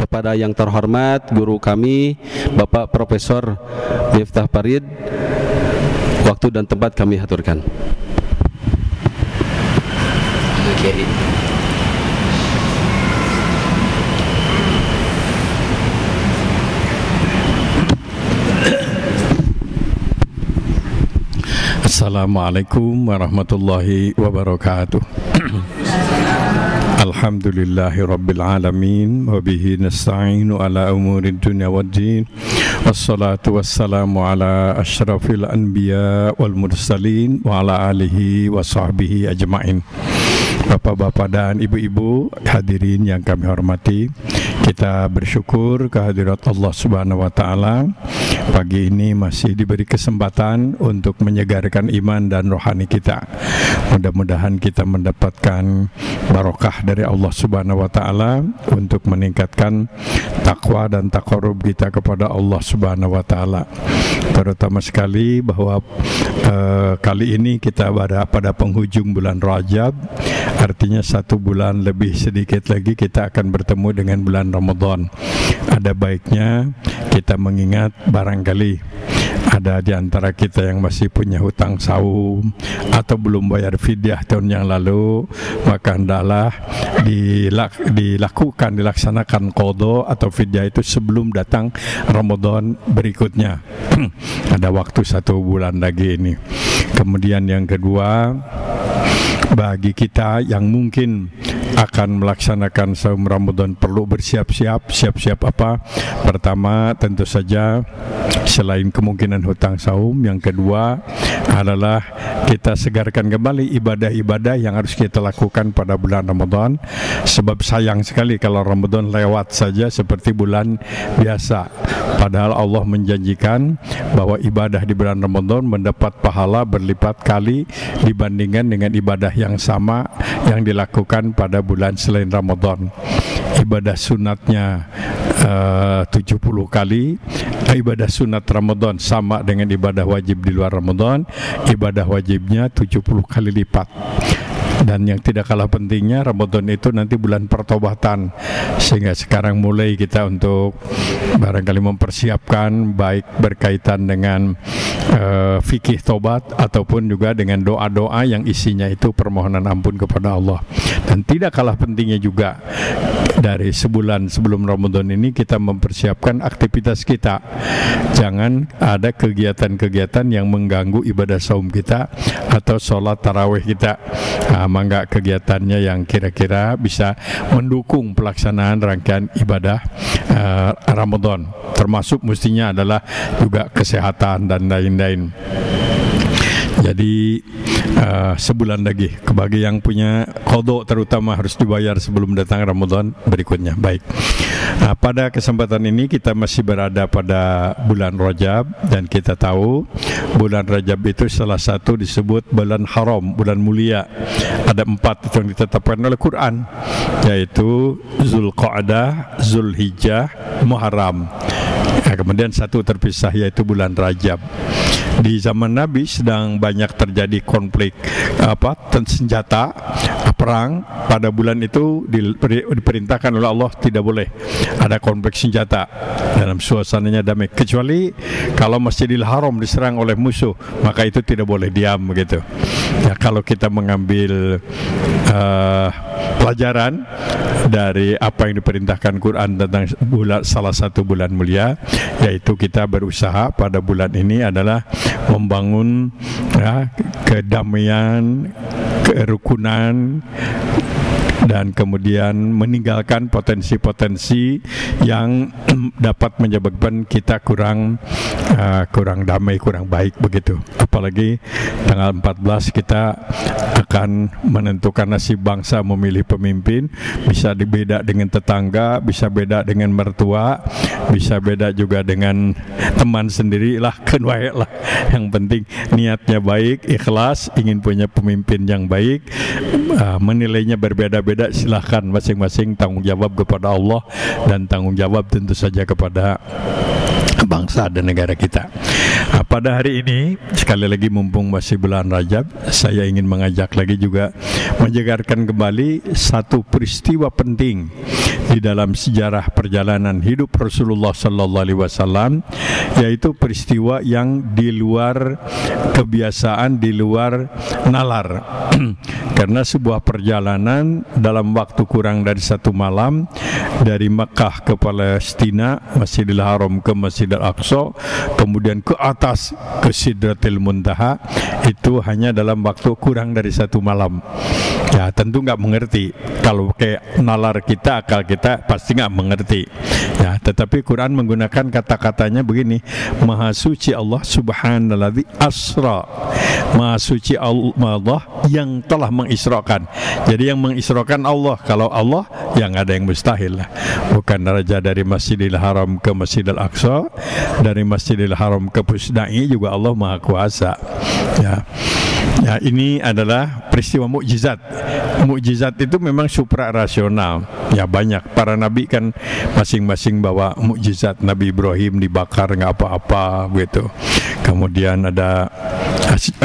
kepada yang terhormat guru kami Bapak Profesor Miftah Farid, waktu dan tempat kami haturkan. Assalamualaikum warahmatullahi wabarakatuh. Alhamdulillahi rabbil alamin wa bihi nasta'inu ala umurid dunya waddin. Wassalatu wassalamu ala asyrafil anbiya wal mursalin wa ala alihi wa sahbihi ajma'in. Bapak-bapak dan ibu-ibu hadirin yang kami hormati, kita bersyukur kehadirat Allah Subhanahu wa taala. Pagi ini masih diberi kesempatan untuk menyegarkan iman dan rohani kita. Mudah-mudahan kita mendapatkan barokah dari Allah Subhanahu wa taala untuk meningkatkan takwa dan taqarrub kita kepada Allah Subhanahu wa taala. Terutama sekali bahwa kali ini kita berada pada penghujung bulan Rajab. Artinya 1 bulan lebih sedikit lagi kita akan bertemu dengan bulan Ramadan. Ada baiknya kita mengingat barangkali ada di antara kita yang masih punya hutang saum atau belum bayar fidyah tahun yang lalu, maka hendaklah dilaksanakan qadha atau fidyah itu sebelum datang Ramadan berikutnya. Ada waktu 1 bulan lagi ini. Kemudian yang kedua, bagi kita yang mungkin akan melaksanakan saum Ramadan perlu bersiap-siap. Siap-siap apa? Pertama, tentu saja selain kemungkinan hutang saum, yang kedua adalah kita segarkan kembali ibadah-ibadah yang harus kita lakukan pada bulan Ramadan. Sebab sayang sekali kalau Ramadan lewat saja seperti bulan biasa. Padahal Allah menjanjikan bahwa ibadah di bulan Ramadan mendapat pahala berlipat kali dibandingkan dengan ibadah yang sama yang dilakukan pada bulan selain Ramadan. Ibadah sunatnya 70 kali, ibadah sunat Ramadan sama dengan ibadah wajib di luar Ramadan, ibadah wajibnya 70 kali lipat. Dan yang tidak kalah pentingnya, Ramadan itu nanti bulan pertobatan, sehingga sekarang mulai kita untuk barangkali mempersiapkan baik berkaitan dengan fikih tobat ataupun juga dengan doa-doa yang isinya itu permohonan ampun kepada Allah. Dan tidak kalah pentingnya juga dari sebulan sebelum Ramadan ini kita mempersiapkan aktivitas kita. Jangan ada kegiatan-kegiatan yang mengganggu ibadah saum kita atau sholat tarawih kita. Mangga kegiatannya yang kira-kira bisa mendukung pelaksanaan rangkaian ibadah Ramadan, termasuk mestinya adalah juga kesehatan dan lain-lain. Jadi sebulan lagi, bagi yang punya qadha terutama harus dibayar sebelum datang Ramadan berikutnya. Baik, pada kesempatan ini kita masih berada pada bulan Rajab, dan kita tahu bulan Rajab itu salah satu disebut bulan haram, bulan mulia. Ada 4 yang ditetapkan oleh Quran, yaitu Zulqa'dah, Zulhijjah, Muharram. Kemudian 1 terpisah, yaitu bulan Rajab. Di zaman Nabi sedang banyak terjadi konflik senjata, perang. Pada bulan itu diperintahkan oleh Allah tidak boleh ada konflik senjata dalam suasananya damai, kecuali kalau Masjidil Haram diserang oleh musuh, maka itu tidak boleh diam begitu. Ya, kalau kita mengambil pelajaran dari apa yang diperintahkan Quran tentang salah satu bulan mulia, yaitu kita berusaha pada bulan ini adalah membangun kedamaian, kerukunan, dan kemudian meninggalkan potensi-potensi yang dapat menyebabkan kita kurang damai, kurang baik begitu. Apalagi tanggal 14 kita akan menentukan nasib bangsa, memilih pemimpin. Bisa beda dengan tetangga, bisa beda dengan mertua, bisa beda juga dengan teman sendiri lah, lah. Yang penting niatnya baik, ikhlas, ingin punya pemimpin yang baik. Menilainya berbeda-beda, silahkan masing-masing tanggung jawab kepada Allah dan tanggung jawab tentu saja kepada bangsa dan negara kita. Pada hari ini, sekali lagi mumpung masih bulan Rajab, saya ingin mengajak lagi juga menyegarkan kembali satu peristiwa penting di dalam sejarah perjalanan hidup Rasulullah sallallahu alaihi wasallam, yaitu peristiwa yang di luar kebiasaan, di luar nalar. Karena sebuah perjalanan dalam waktu kurang dari 1 malam dari Mekah ke Palestina, Masjidil Haram ke Masjidil Aqsa, kemudian ke atas ke Sidratil Muntaha, itu hanya dalam waktu kurang dari 1 malam. Ya tentu nggak mengerti. Kalau kayak nalar kita, akal kita pasti nggak mengerti. Ya, tetapi Quran menggunakan kata-katanya begini: Maha suci Allah subhanalladzi asra. Maha suci Allah yang telah mengisrakan. Jadi yang mengisrakan Allah. Kalau Allah, yang ada yang mustahil lah. Bukan raja dari Masjidil Haram ke Masjidil Aqsa, dari Masjidil Haram ke Pusdai juga Allah Maha Kuasa. Ya. Ya, ini adalah peristiwa mukjizat. Mukjizat itu memang supra rasional. Ya banyak para nabi kan masing-masing bawa mukjizat. Nabi Ibrahim dibakar nggak apa-apa gitu. Kemudian ada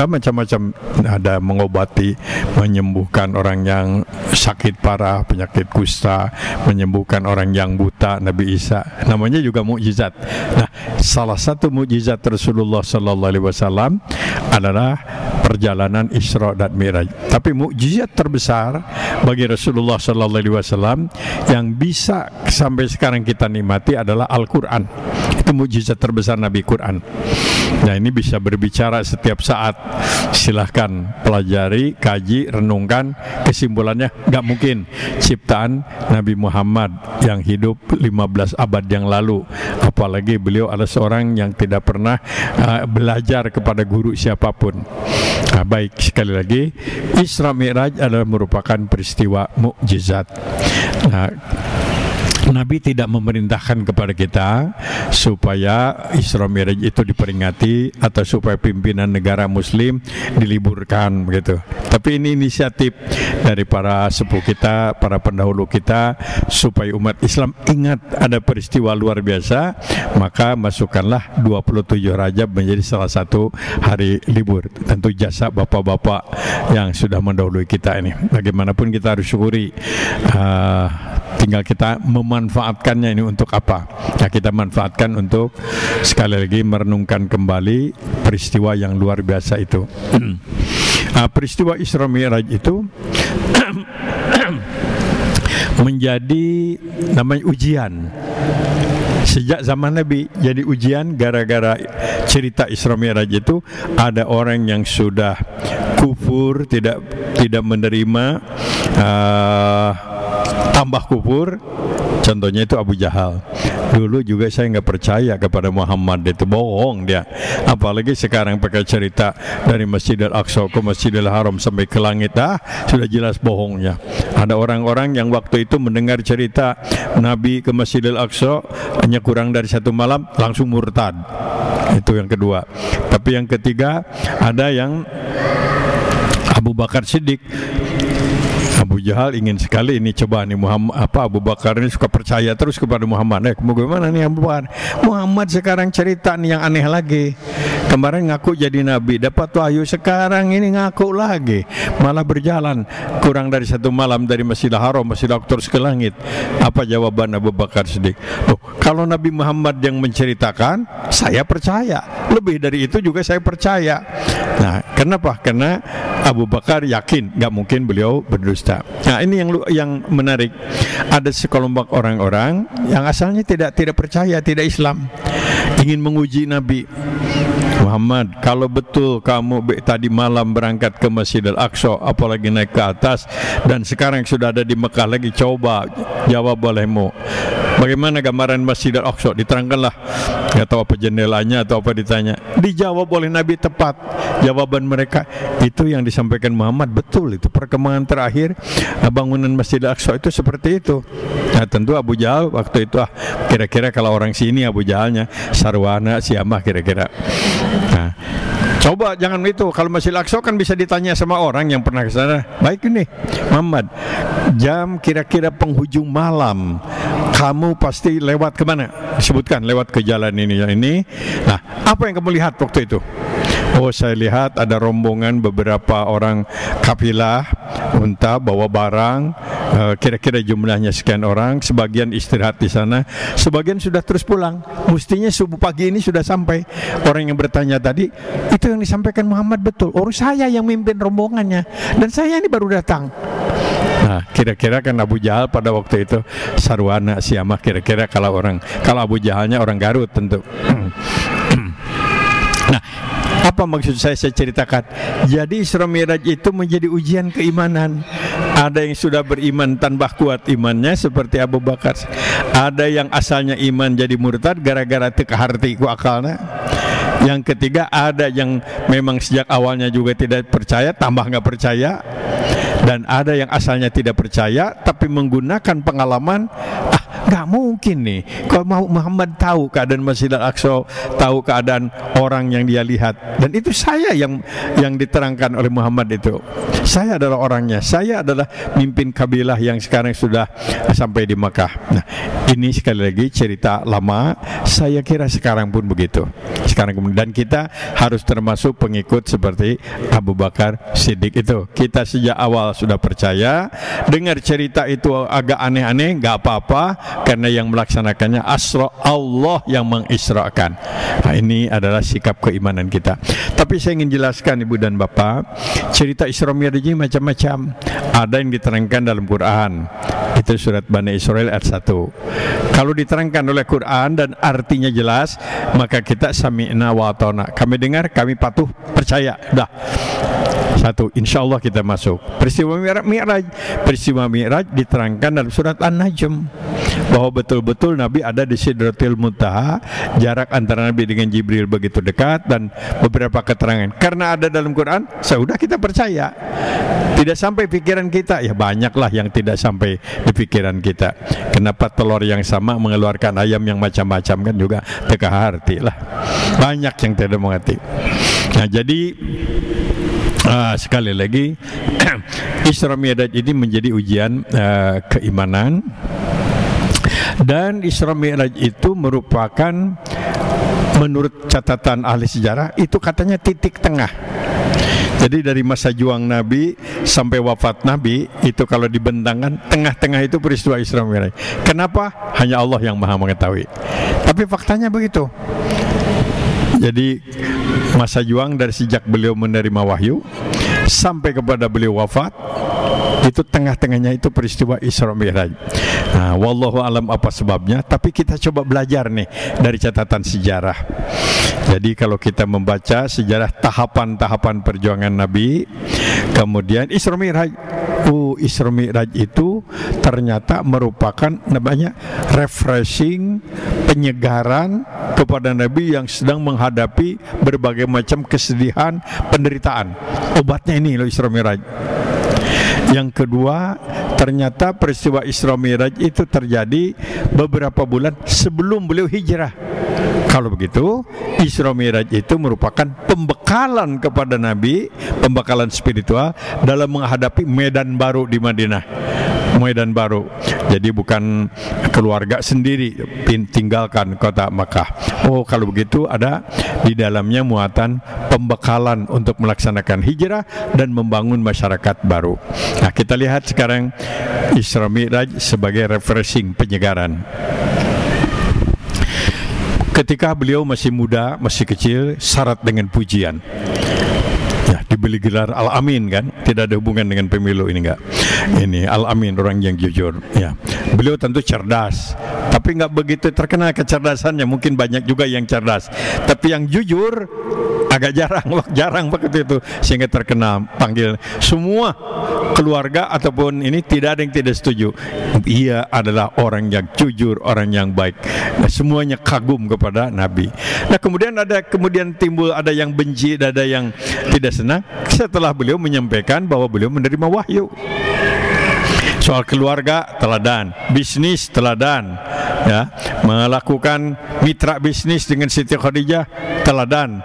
macam-macam, ada mengobati, menyembuhkan orang yang sakit parah, penyakit kusta, menyembuhkan orang yang buta, Nabi Isa. Namanya juga mukjizat. Nah, salah satu mukjizat Rasulullah sallallahu alaihi wasallam adalah perjalanan Isra dan Mi'raj. Tapi mukjizat terbesar bagi Rasulullah sallallahu alaihi wasallam yang bisa sampai sekarang kita nikmati adalah Al-Qur'an. Itu mukjizat terbesar Nabi Quran. Nah, ini bisa berbicara setiap saat. Silahkan pelajari, kaji, renungkan. Kesimpulannya nggak mungkin ciptaan Nabi Muhammad yang hidup 15 abad yang lalu. Apalagi beliau adalah seorang yang tidak pernah belajar kepada guru siapapun. Nah, baik, sekali lagi, Isra Mi'raj adalah merupakan peristiwa mukjizat. Nah, Nabi tidak memerintahkan kepada kita supaya Isra Mi'raj itu diperingati atau supaya pimpinan negara muslim diliburkan begitu. Tapi ini inisiatif dari para sepuh kita, para pendahulu kita, supaya umat Islam ingat ada peristiwa luar biasa, maka masukkanlah 27 Rajab menjadi salah satu hari libur. Tentu jasa bapak-bapak yang sudah mendahului kita ini. Bagaimanapun kita harus syukuri. Tinggal kita memanfaatkannya ini untuk apa? Ya, kita manfaatkan untuk sekali lagi merenungkan kembali peristiwa yang luar biasa itu. Peristiwa Isra Mi'raj itu menjadi namanya ujian. Sejak zaman Nabi jadi ujian gara-gara cerita Isra Mi'raj itu ada orang yang sudah kufur, tidak menerima, tambah kufur. Contohnya itu Abu Jahal. Dulu juga saya nggak percaya kepada Muhammad, itu bohong dia. Apalagi sekarang pakai cerita dari Masjidil Aqsa ke Masjidil Haram sampai ke langit, sudah jelas bohongnya. Ada orang-orang yang waktu itu mendengar cerita Nabi ke Masjidil Aqsa hanya kurang dari 1 malam langsung murtad. Itu yang kedua. Tapi yang ketiga, ada yang Abu Bakar Siddiq. Abu Jahal ingin sekali ini coba nih Abu Bakar ini suka percaya terus kepada Muhammad. Bagaimana nih Abu Bakar? Muhammad sekarang cerita nih yang aneh lagi. Kemarin ngaku jadi nabi, dapat wahyu, sekarang ini ngaku lagi. Malah berjalan kurang dari 1 malam dari Masjidil Haram, Masjidil Aqsa terus ke langit. Apa jawaban Abu Bakar Siddiq? Kalau Nabi Muhammad yang menceritakan, saya percaya. Lebih dari itu juga saya percaya. Nah, kenapa? Karena Abu Bakar yakin nggak mungkin beliau berdusta. Nah, ini yang menarik. Ada sekelompok orang-orang yang asalnya tidak percaya, tidak Islam, ingin menguji Nabi Muhammad. Kalau betul kamu tadi malam berangkat ke Masjidil Aqsa, apalagi naik ke atas, dan sekarang sudah ada di Mekah lagi, coba jawab olehmu. Bagaimana gambaran Masjidil Aqsa? Diterangkanlah. Nggak tahu apa jendelanya atau apa ditanya. Dijawab oleh Nabi tepat. Jawaban mereka itu yang disampaikan Muhammad betul. Itu perkembangan terakhir bangunan Masjidil Aqsa itu seperti itu. Nah, tentu Abu Jahal waktu itu kira-kira kalau orang sini Abu Jahalnya Sarwana, Siamah kira-kira. Nah, coba jangan itu. Kalau Masjidil Aqsa kan bisa ditanya sama orang yang pernah ke sana. Baik ini, Muhammad, jam kira-kira penghujung malam kamu pasti lewat kemana? Disebutkan lewat ke jalan ini. Nah, apa yang kamu lihat waktu itu? Oh, saya lihat ada rombongan beberapa orang kafilah unta bawa barang kira-kira jumlahnya sekian orang, sebagian istirahat di sana, sebagian sudah terus pulang. Mestinya subuh pagi ini sudah sampai. Orang yang bertanya tadi, itu yang disampaikan Muhammad betul. Orang saya yang mimpin rombongannya, dan saya ini baru datang. Nah, kira-kira kan Abu Jahal pada waktu itu sarwana siamah, kira-kira kalau Abu Jahalnya orang Garut tentu. Nah, apa maksud saya ceritakan? Jadi Isra Mi'raj itu menjadi ujian keimanan. Ada yang sudah beriman tambah kuat imannya seperti Abu Bakar. Ada yang asalnya iman jadi murtad gara-gara teu kaharti ku akalna. Yang ketiga, ada yang memang sejak awalnya juga tidak percaya tambah nggak percaya. Dan ada yang asalnya tidak percaya tapi menggunakan pengalaman, nggak mungkin nih kalau Muhammad tahu keadaan Masjidil Aqsa, tahu keadaan orang yang dia lihat, dan itu saya yang diterangkan oleh Muhammad itu. Saya adalah orangnya, saya adalah mimpin kabilah yang sekarang sudah sampai di Makkah. Nah, ini sekali lagi cerita lama, saya kira sekarang pun begitu. Sekarang kemudian kita harus termasuk pengikut seperti Abu Bakar Siddiq itu. Kita sejak awal sudah percaya, dengar cerita itu agak aneh-aneh, nggak apa-apa, karena yang melaksanakannya Allah yang mengisrakan. Nah, ini adalah sikap keimanan kita. Tapi saya ingin jelaskan Ibu dan Bapak, cerita Isra Mi'raj ini macam-macam. Ada yang diterangkan dalam Quran, itu surat Bani Israil ayat 1. Kalau diterangkan oleh Quran dan artinya jelas, maka kita sami'na wa ata'na, kami dengar, kami patuh, percaya, dah. Satu, insya Allah kita masuk. Peristiwa Mi'raj diterangkan dalam surat An-Najm, bahwa betul-betul Nabi ada di Sidratil Muntaha, jarak antara Nabi dengan Jibril begitu dekat, dan beberapa keterangan. Karena ada dalam Quran, sudah kita percaya. Tidak sampai pikiran kita, ya banyaklah yang tidak sampai di pikiran kita. Kenapa telur yang sama mengeluarkan ayam yang macam-macam, kan juga teka hati lah. Banyak yang tidak mengerti. Nah, jadi sekali lagi Isra Mi'raj ini menjadi ujian keimanan. Dan Isra Mi'raj itu merupakan, menurut catatan ahli sejarah, itu katanya titik tengah. Jadi dari masa juang Nabi sampai wafat Nabi, itu kalau dibentangkan, tengah-tengah itu peristiwa Isra Mi'raj. Kenapa? Hanya Allah yang maha mengetahui. Tapi faktanya begitu. Jadi masa juang dari sejak beliau menerima wahyu sampai kepada beliau wafat, itu tengah-tengahnya itu peristiwa Isra Mi'raj. Nah, wallahu alam apa sebabnya, tapi kita coba belajar nih dari catatan sejarah. Jadi kalau kita membaca sejarah tahapan-tahapan perjuangan Nabi, kemudian Isra Mi'raj, Isra Mi'raj itu ternyata merupakan namanya refreshing, penyegaran kepada Nabi yang sedang menghadapi berbagai macam kesedihan, penderitaan. Obatnya ini loh Isra Mi'raj. Yang kedua, ternyata peristiwa Isra Mi'raj itu terjadi beberapa bulan sebelum beliau hijrah. Kalau begitu, Isra Mi'raj itu merupakan pembekalan kepada Nabi, pembekalan spiritual dalam menghadapi medan baru di Madinah. Medan baru. Jadi bukan keluarga sendiri tinggalkan kota Makkah. Kalau begitu ada di dalamnya muatan pembekalan untuk melaksanakan hijrah dan membangun masyarakat baru. Nah, kita lihat sekarang Isra Mi'raj sebagai refreshing, penyegaran. Ketika beliau masih muda, masih kecil, syarat dengan pujian. Ya, diberi gelar Al-Amin kan, tidak ada hubungan dengan pemilu ini enggak. Ini Al-Amin, orang yang jujur. Ya, beliau tentu cerdas, tapi enggak begitu terkenal kecerdasannya. Mungkin banyak juga yang cerdas, tapi yang jujur agak jarang waktu itu, sehingga terkenal. Panggil semua keluarga ataupun ini tidak ada yang tidak setuju. Ia adalah orang yang jujur, orang yang baik. Nah, semuanya kagum kepada Nabi. Nah, kemudian timbul ada yang benci, ada yang tidak senang setelah beliau menyampaikan bahwa beliau menerima wahyu. Soal keluarga teladan, bisnis teladan, ya, melakukan mitra bisnis dengan Siti Khadijah teladan.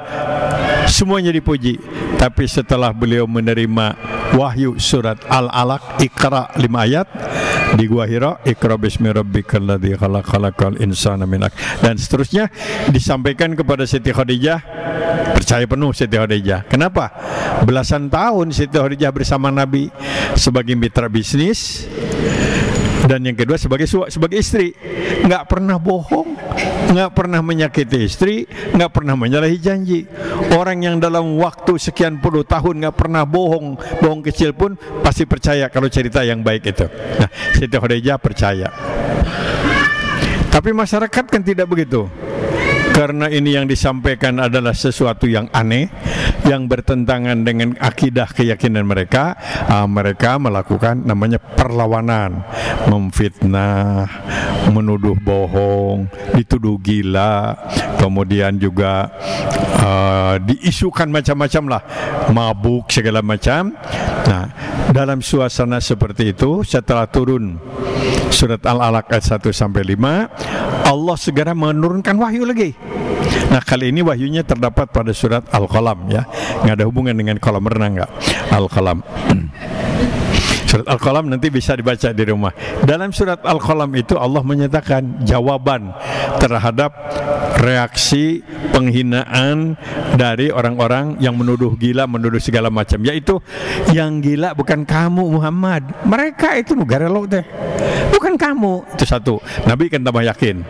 Semuanya dipuji. Tapi setelah beliau menerima wahyu surat Al-Alaq, Iqra 5 ayat di Gua Hira, Iqra bismi rabbikal ladzi khalaq, khalaqal insana min 'alaq, dan seterusnya disampaikan kepada Siti Khadijah. Percaya penuh Siti Khadijah. Kenapa? Belasan tahun Siti Khadijah bersama Nabi sebagai mitra bisnis, dan yang kedua sebagai istri. Nggak pernah bohong, nggak pernah menyakiti istri, nggak pernah menyalahi janji. Orang yang dalam waktu sekian puluh tahun nggak pernah bohong kecil pun pasti percaya kalau cerita yang baik itu. Nah, Siti Khadijah percaya. Tapi masyarakat kan tidak begitu. Karena ini yang disampaikan adalah sesuatu yang aneh, yang bertentangan dengan akidah keyakinan mereka. Mereka melakukan namanya perlawanan, memfitnah, menuduh bohong, dituduh gila, kemudian juga diisukan macam-macam lah, mabuk segala macam. Nah, dalam suasana seperti itu, setelah turun surat Al-Alaq ayat 1-5, Allah segera menurunkan wahyu lagi. Nah, kali ini wahyunya terdapat pada surat Al-Qalam, ya. Nggak ada hubungan dengan kolam renang, nggak. Al-Qalam. Surat Al-Qalam nanti bisa dibaca di rumah. Dalam surat Al-Qalam itu Allah menyatakan jawaban terhadap reaksi penghinaan dari orang-orang yang menuduh gila, menuduh segala macam, yaitu yang gila bukan kamu Muhammad, mereka itu negara lo deh, bukan kamu. Itu satu, Nabi kan tambah yakin.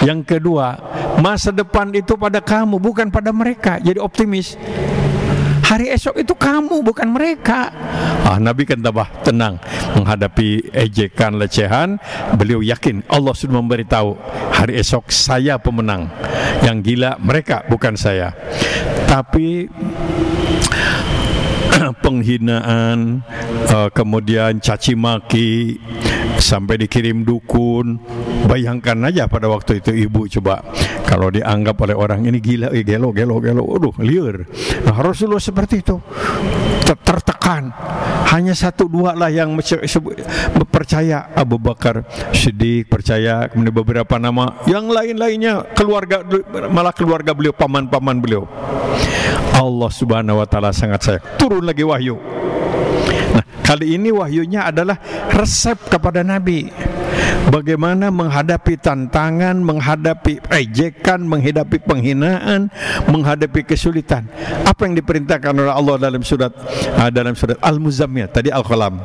Yang kedua, masa depan itu pada kamu, bukan pada mereka. Jadi optimis. Hari esok itu kamu, bukan mereka. Nabi kan tambah tenang menghadapi ejekan, lecehan. Beliau yakin Allah sudah memberitahu hari esok saya pemenang. Yang gila mereka, bukan saya. Tapi penghinaan, kemudian caci maki, sampai dikirim dukun. Bayangkan aja pada waktu itu ibu, coba kalau dianggap oleh orang ini gila, gelo, aduh liar. Nah, Rasulullah seperti itu, tertekan. Hanya 1-2 lah yang percaya. Abu Bakar Siddiq percaya, kemudian beberapa nama, yang lain-lainnya keluarga, malah keluarga beliau, paman-paman beliau. Allah Subhanahu wa taala sangat sayang. Turun lagi wahyu. Nah, kali ini wahyunya adalah resep kepada Nabi. Bagaimana menghadapi tantangan, menghadapi ejekan, menghadapi penghinaan, menghadapi kesulitan. Apa yang diperintahkan oleh Allah dalam surat Al-Muzammil, tadi Al-Qalam,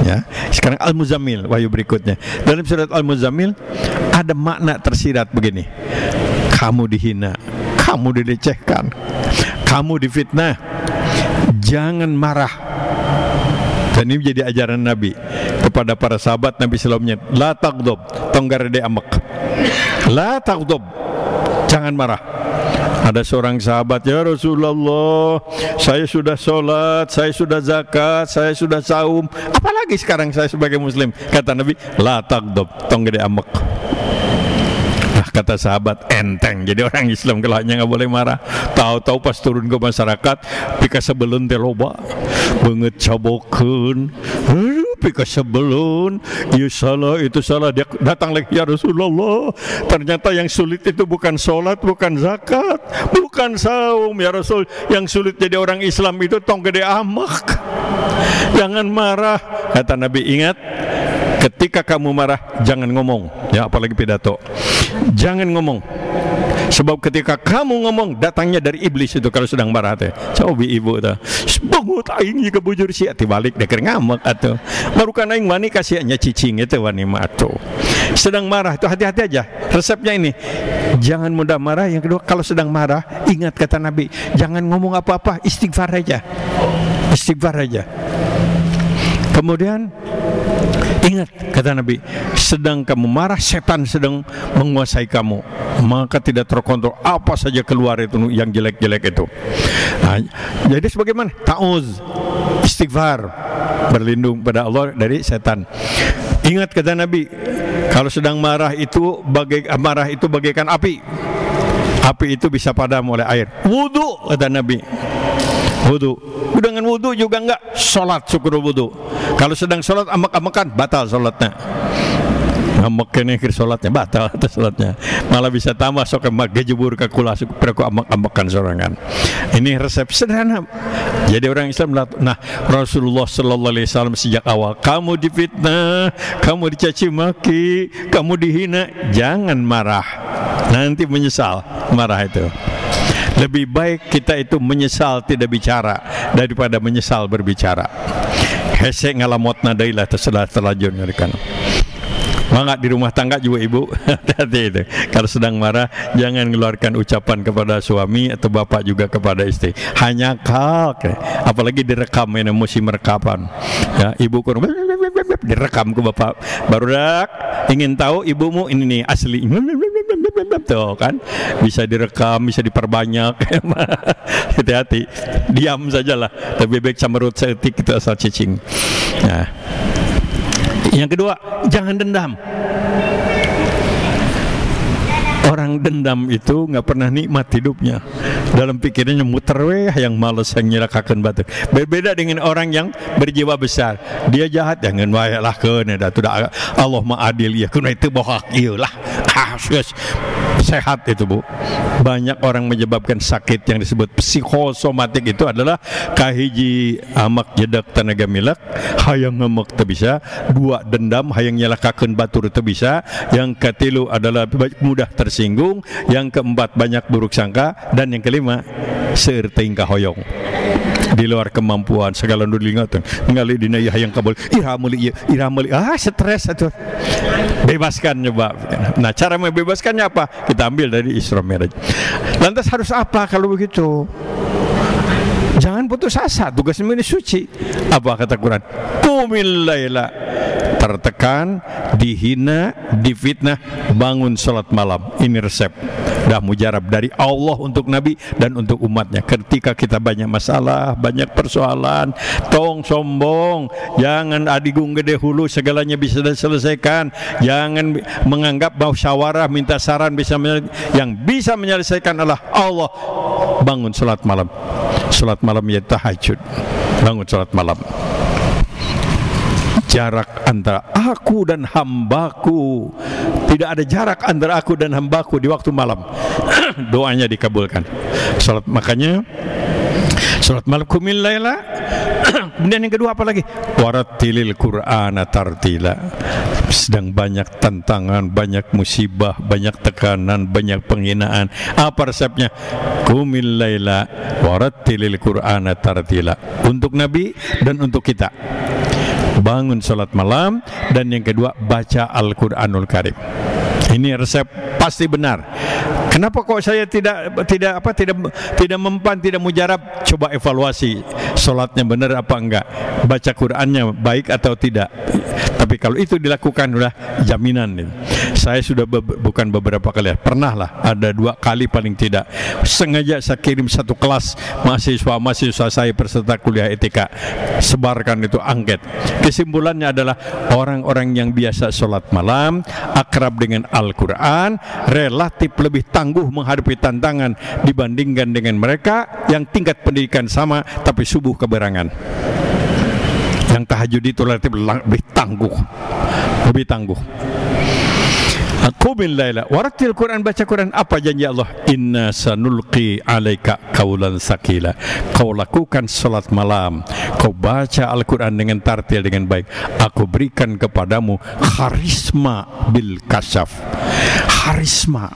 ya. Sekarang Al-Muzammil, wahyu berikutnya. Dalam surat Al-Muzammil ada makna tersirat begini. Kamu dihina, kamu dilecehkan, kamu difitnah, jangan marah. Dan ini menjadi ajaran Nabi kepada para sahabat Nabi sebelumnya. La taghdab, tonggar de amak. La taghdab, jangan marah. Ada seorang sahabat, ya Rasulullah, saya sudah sholat, saya sudah zakat, saya sudah saum, apalagi sekarang saya sebagai muslim. Kata Nabi, la taghdab, tonggar de amak. Kata sahabat, enteng jadi orang Islam kalau hanya nggak boleh marah. Tahu-tahu pas turun ke masyarakat, pika sebelun teloba banget cabokan, pika sebelun, ya salah, itu salah. Dia datang lagi, ya Rasulullah, ternyata yang sulit itu bukan sholat, bukan zakat, bukan saum, ya Rasul. Yang sulit jadi orang Islam itu tong gede amak. Jangan marah. Kata Nabi, ingat, ketika kamu marah jangan ngomong, ya, apalagi pidato. Jangan ngomong. Sebab ketika kamu ngomong, datangnya dari iblis itu kalau sedang marah teh. Coba ibu teh, bangut aing juga bujur sia tibalik deker ngamak atuh. Baru kan aing wani kasihannya cicing itu wani mah atuh. Sedang marah itu hati-hati aja. Resepnya ini, jangan mudah marah. Yang kedua, kalau sedang marah, ingat kata Nabi, jangan ngomong apa-apa, istighfar aja. Istighfar aja. Kemudian ingat kata Nabi, sedang kamu marah, setan sedang menguasai kamu, maka tidak terkontrol, apa saja keluar itu yang jelek-jelek itu. Nah, jadi sebagaimana ta'uz, istighfar, berlindung pada Allah dari setan. Ingat kata Nabi, kalau sedang marah itu bagaikan api. Api itu bisa padam oleh air. Wudu kata Nabi. Wudu. Dengan wudu juga enggak sholat syukur wudu. Kalau sedang sholat amak-amakan, batal sholatnya. Amak-amakan sholatnya batal atau sholatnya. Malah bisa tambah sok emak gejebur ke kula supaya amak-amakan sorangan. Ini resep sederhana. Jadi orang Islam, nah Rasulullah Sallallahu Alaihi Wasallam sejak awal, kamu difitnah, kamu dicaci maki, kamu dihina, jangan marah, nanti menyesal marah itu. Lebih baik kita itu menyesal tidak bicara daripada menyesal berbicara. Hesek ngalamot nadailah terlanjur ngerikan. Mangga di rumah tangga juga ibu, hati-hati itu. Kalau sedang marah, jangan mengeluarkan ucapan kepada suami atau bapak juga kepada istri. Hanya kak, apalagi direkam, ini musim rekapan. Ya, ibu kurang direkam ke bapak. Baru dak ingin tahu ibumu ini nih asli. Tuh kan, bisa direkam, bisa diperbanyak. Hati-hati, diam sajalah. Lebih baik camerut seetik itu asal cicing. Nah. Yang kedua, jangan dendam. Orang dendam itu nggak pernah nikmat hidupnya. Dalam pikirannya muter yang malas yang nyirakakeun batu. Berbeda dengan orang yang berjiwa besar. Dia jahat jangan wayalah keun da tuh Allah mah adil ya kuna itu bohak ieu lah. Sehat itu Bu. Banyak orang menyebabkan sakit yang disebut psikosomatik itu adalah kahiji amak jedak tenaga milak, hayang ngemek teu bisa, dua dendam hayang nyalakakeun batur teu bisa, yang ketilu adalah mudah tersinggung, yang keempat banyak buruk sangka, dan yang kelima seueur teuing kahoyong. Di luar kemampuan segala nu dilingatkeun ngali dina ieu hayang kabul ira meuli stres atuh. Bebaskan coba. Nah, cara membebaskannya apa? Kita ambil dari Isra Mi'raj. Lantas harus apa kalau begitu? Jangan putus asa, tugas ini suci. Apa kata Quran? Qumil laila. Tertekan, dihina, difitnah, bangun salat malam. Ini resep. Dah mujarab dari Allah untuk Nabi dan untuk umatnya. Ketika kita banyak masalah, banyak persoalan, tong sombong, jangan adigung gede hulu segalanya bisa diselesaikan. Jangan menganggap bahwa musyawarah minta saran bisa yang bisa menyelesaikan adalah Allah. Bangun salat malam. Salat malam ya tahajud. Bangun salat malam. Jarak antara aku dan hambaku, tidak ada jarak antara aku dan hambaku di waktu malam. Doanya dikabulkan. Salat, makanya salat malam qumil laila. Kemudian yang kedua apa lagi? Warattilil Qur'ana tartila. Sedang banyak tantangan, banyak musibah, banyak tekanan, banyak penghinaan. Apa resepnya? Qumil laila warattilil Qur'ana tartila. Untuk Nabi dan untuk kita. Bangun salat malam, dan yang kedua baca Al-Qur'anul Karim. Ini resep pasti benar. Kenapa kok saya tidak mempan, tidak mujarab? Coba evaluasi salatnya benar apa enggak, baca Qur'annya baik atau tidak. Tapi kalau itu dilakukan sudah jaminan. Saya sudah bukan beberapa kali, pernah lah ada 2 kali paling tidak, sengaja saya kirim satu kelas mahasiswa saya peserta kuliah etika, sebarkan itu angket. Kesimpulannya adalah orang-orang yang biasa sholat malam, akrab dengan Al-Quran, relatif lebih tangguh menghadapi tantangan dibandingkan dengan mereka yang tingkat pendidikan sama tapi subuh keberangan. Yang tahajud itu relatif lebih tangguh, lebih tangguh. Qumil laila warattil Quran, baca Quran. Apa janji Allah? Inna sanulqi alaika qaulan sakila. Kau lakukan salat malam, kau baca Al-Quran dengan tartil dengan baik, aku berikan kepadamu harisma bil kasyaf. Harisma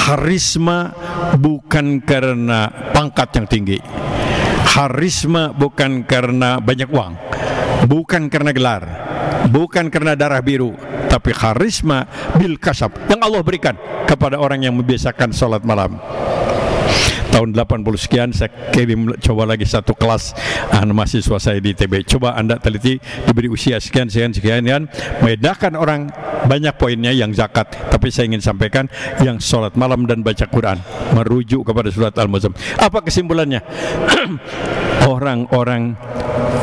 harisma bukan karena pangkat yang tinggi. Harisma bukan karena banyak uang, bukan karena gelar, bukan karena darah biru, tapi harisma bil kasab yang Allah berikan kepada orang yang membiasakan sholat malam. Tahun 80 sekian saya kirim coba lagi satu kelas mahasiswa saya di ITB. Coba Anda teliti, diberi usia sekian membedakan orang, banyak poinnya yang zakat, tapi saya ingin sampaikan yang sholat malam dan baca Quran merujuk kepada surat Al-Muzammil. Apa kesimpulannya? Orang-orang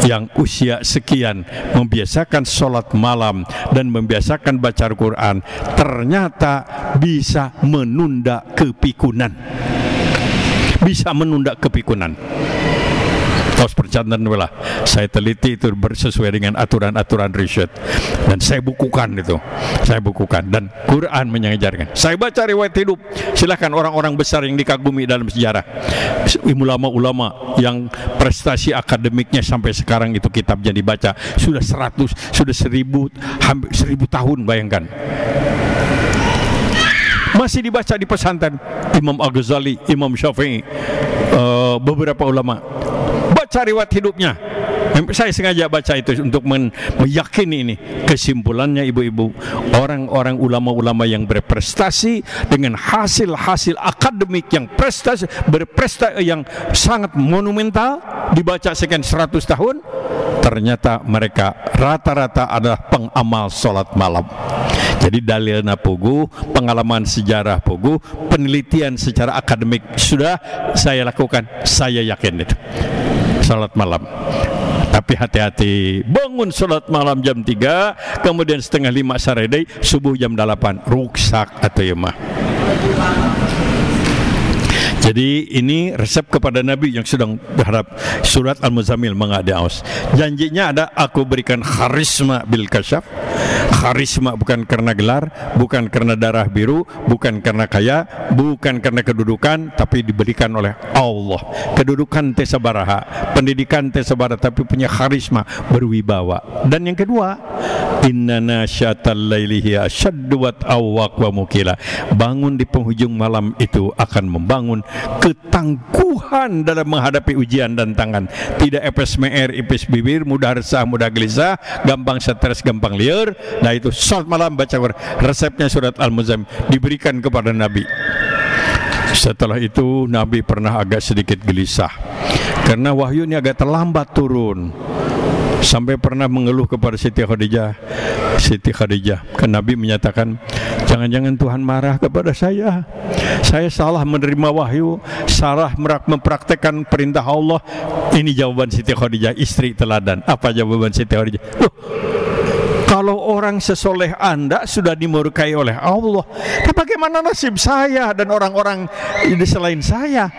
yang usia sekian membiasakan sholat malam dan membiasakan baca Al-Quran ternyata bisa menunda kepikunan. Bisa menunda kepikunan. Tos percantan lah. Saya teliti itu sesuai dengan aturan-aturan riset dan saya bukukan itu. Saya bukukan dan Quran mengajarkan. Saya baca riwayat hidup. Silakan orang-orang besar yang dikagumi dalam sejarah. Ulama-ulama yang prestasi akademiknya sampai sekarang itu kitabnya dibaca sudah 100, sudah 1000, hampir 1000 tahun, bayangkan. Masih dibaca di pesantren. Imam Al-Ghazali, Imam Syafi'i, beberapa ulama. Baca riwayat hidupnya. Saya sengaja baca itu untuk meyakini ini. Kesimpulannya ibu-ibu, orang-orang ulama-ulama yang berprestasi dengan hasil-hasil akademik yang berprestasi yang sangat monumental, dibaca sekian 100 tahun, ternyata mereka rata-rata adalah pengamal sholat malam. Jadi dalilna pugu, pengalaman sejarah pugu, penelitian secara akademik sudah saya lakukan, saya yakin itu sholat malam. Tapi hati-hati, bangun sholat malam jam 3, kemudian setengah 5 saredai, subuh jam 8, ruksak atau ya mah. Jadi ini resep kepada Nabi yang sedang berharap. Surat Al-Muzammil mengadi aus. Janjinya ada, aku berikan kharisma bil kasyaf. Kharisma bukan karena gelar, bukan karena darah biru, bukan karena kaya, bukan karena kedudukan, tapi diberikan oleh Allah. Kedudukan teh sabaraha, pendidikan teh sabaraha, tapi punya kharisma, berwibawa. Dan yang kedua, inna nasyatal laili hiya asyaddu wa awwaq wa mukila. Bangun di penghujung malam itu akan membangun ketangguhan dalam menghadapi ujian dan tangan. Tidak epes meer, ipis bibir, mudah resah, mudah gelisah, gampang stres, gampang liar. Nah itu sholat malam baca Quran. Resepnya surat Al-Muzammil diberikan kepada Nabi. Setelah itu Nabi pernah agak sedikit gelisah karena wahyu ini agak terlambat turun. Sampai pernah mengeluh kepada Siti Khadijah. Kan Nabi menyatakan, jangan-jangan Tuhan marah kepada saya salah menerima wahyu, salah mempraktekkan perintah Allah. Ini jawaban Siti Khadijah, istri teladan. Apa jawaban Siti Khadijah? Kalau orang sesoleh Anda sudah dimurkai oleh Allah, tapi bagaimana nasib saya dan orang-orang di selain saya?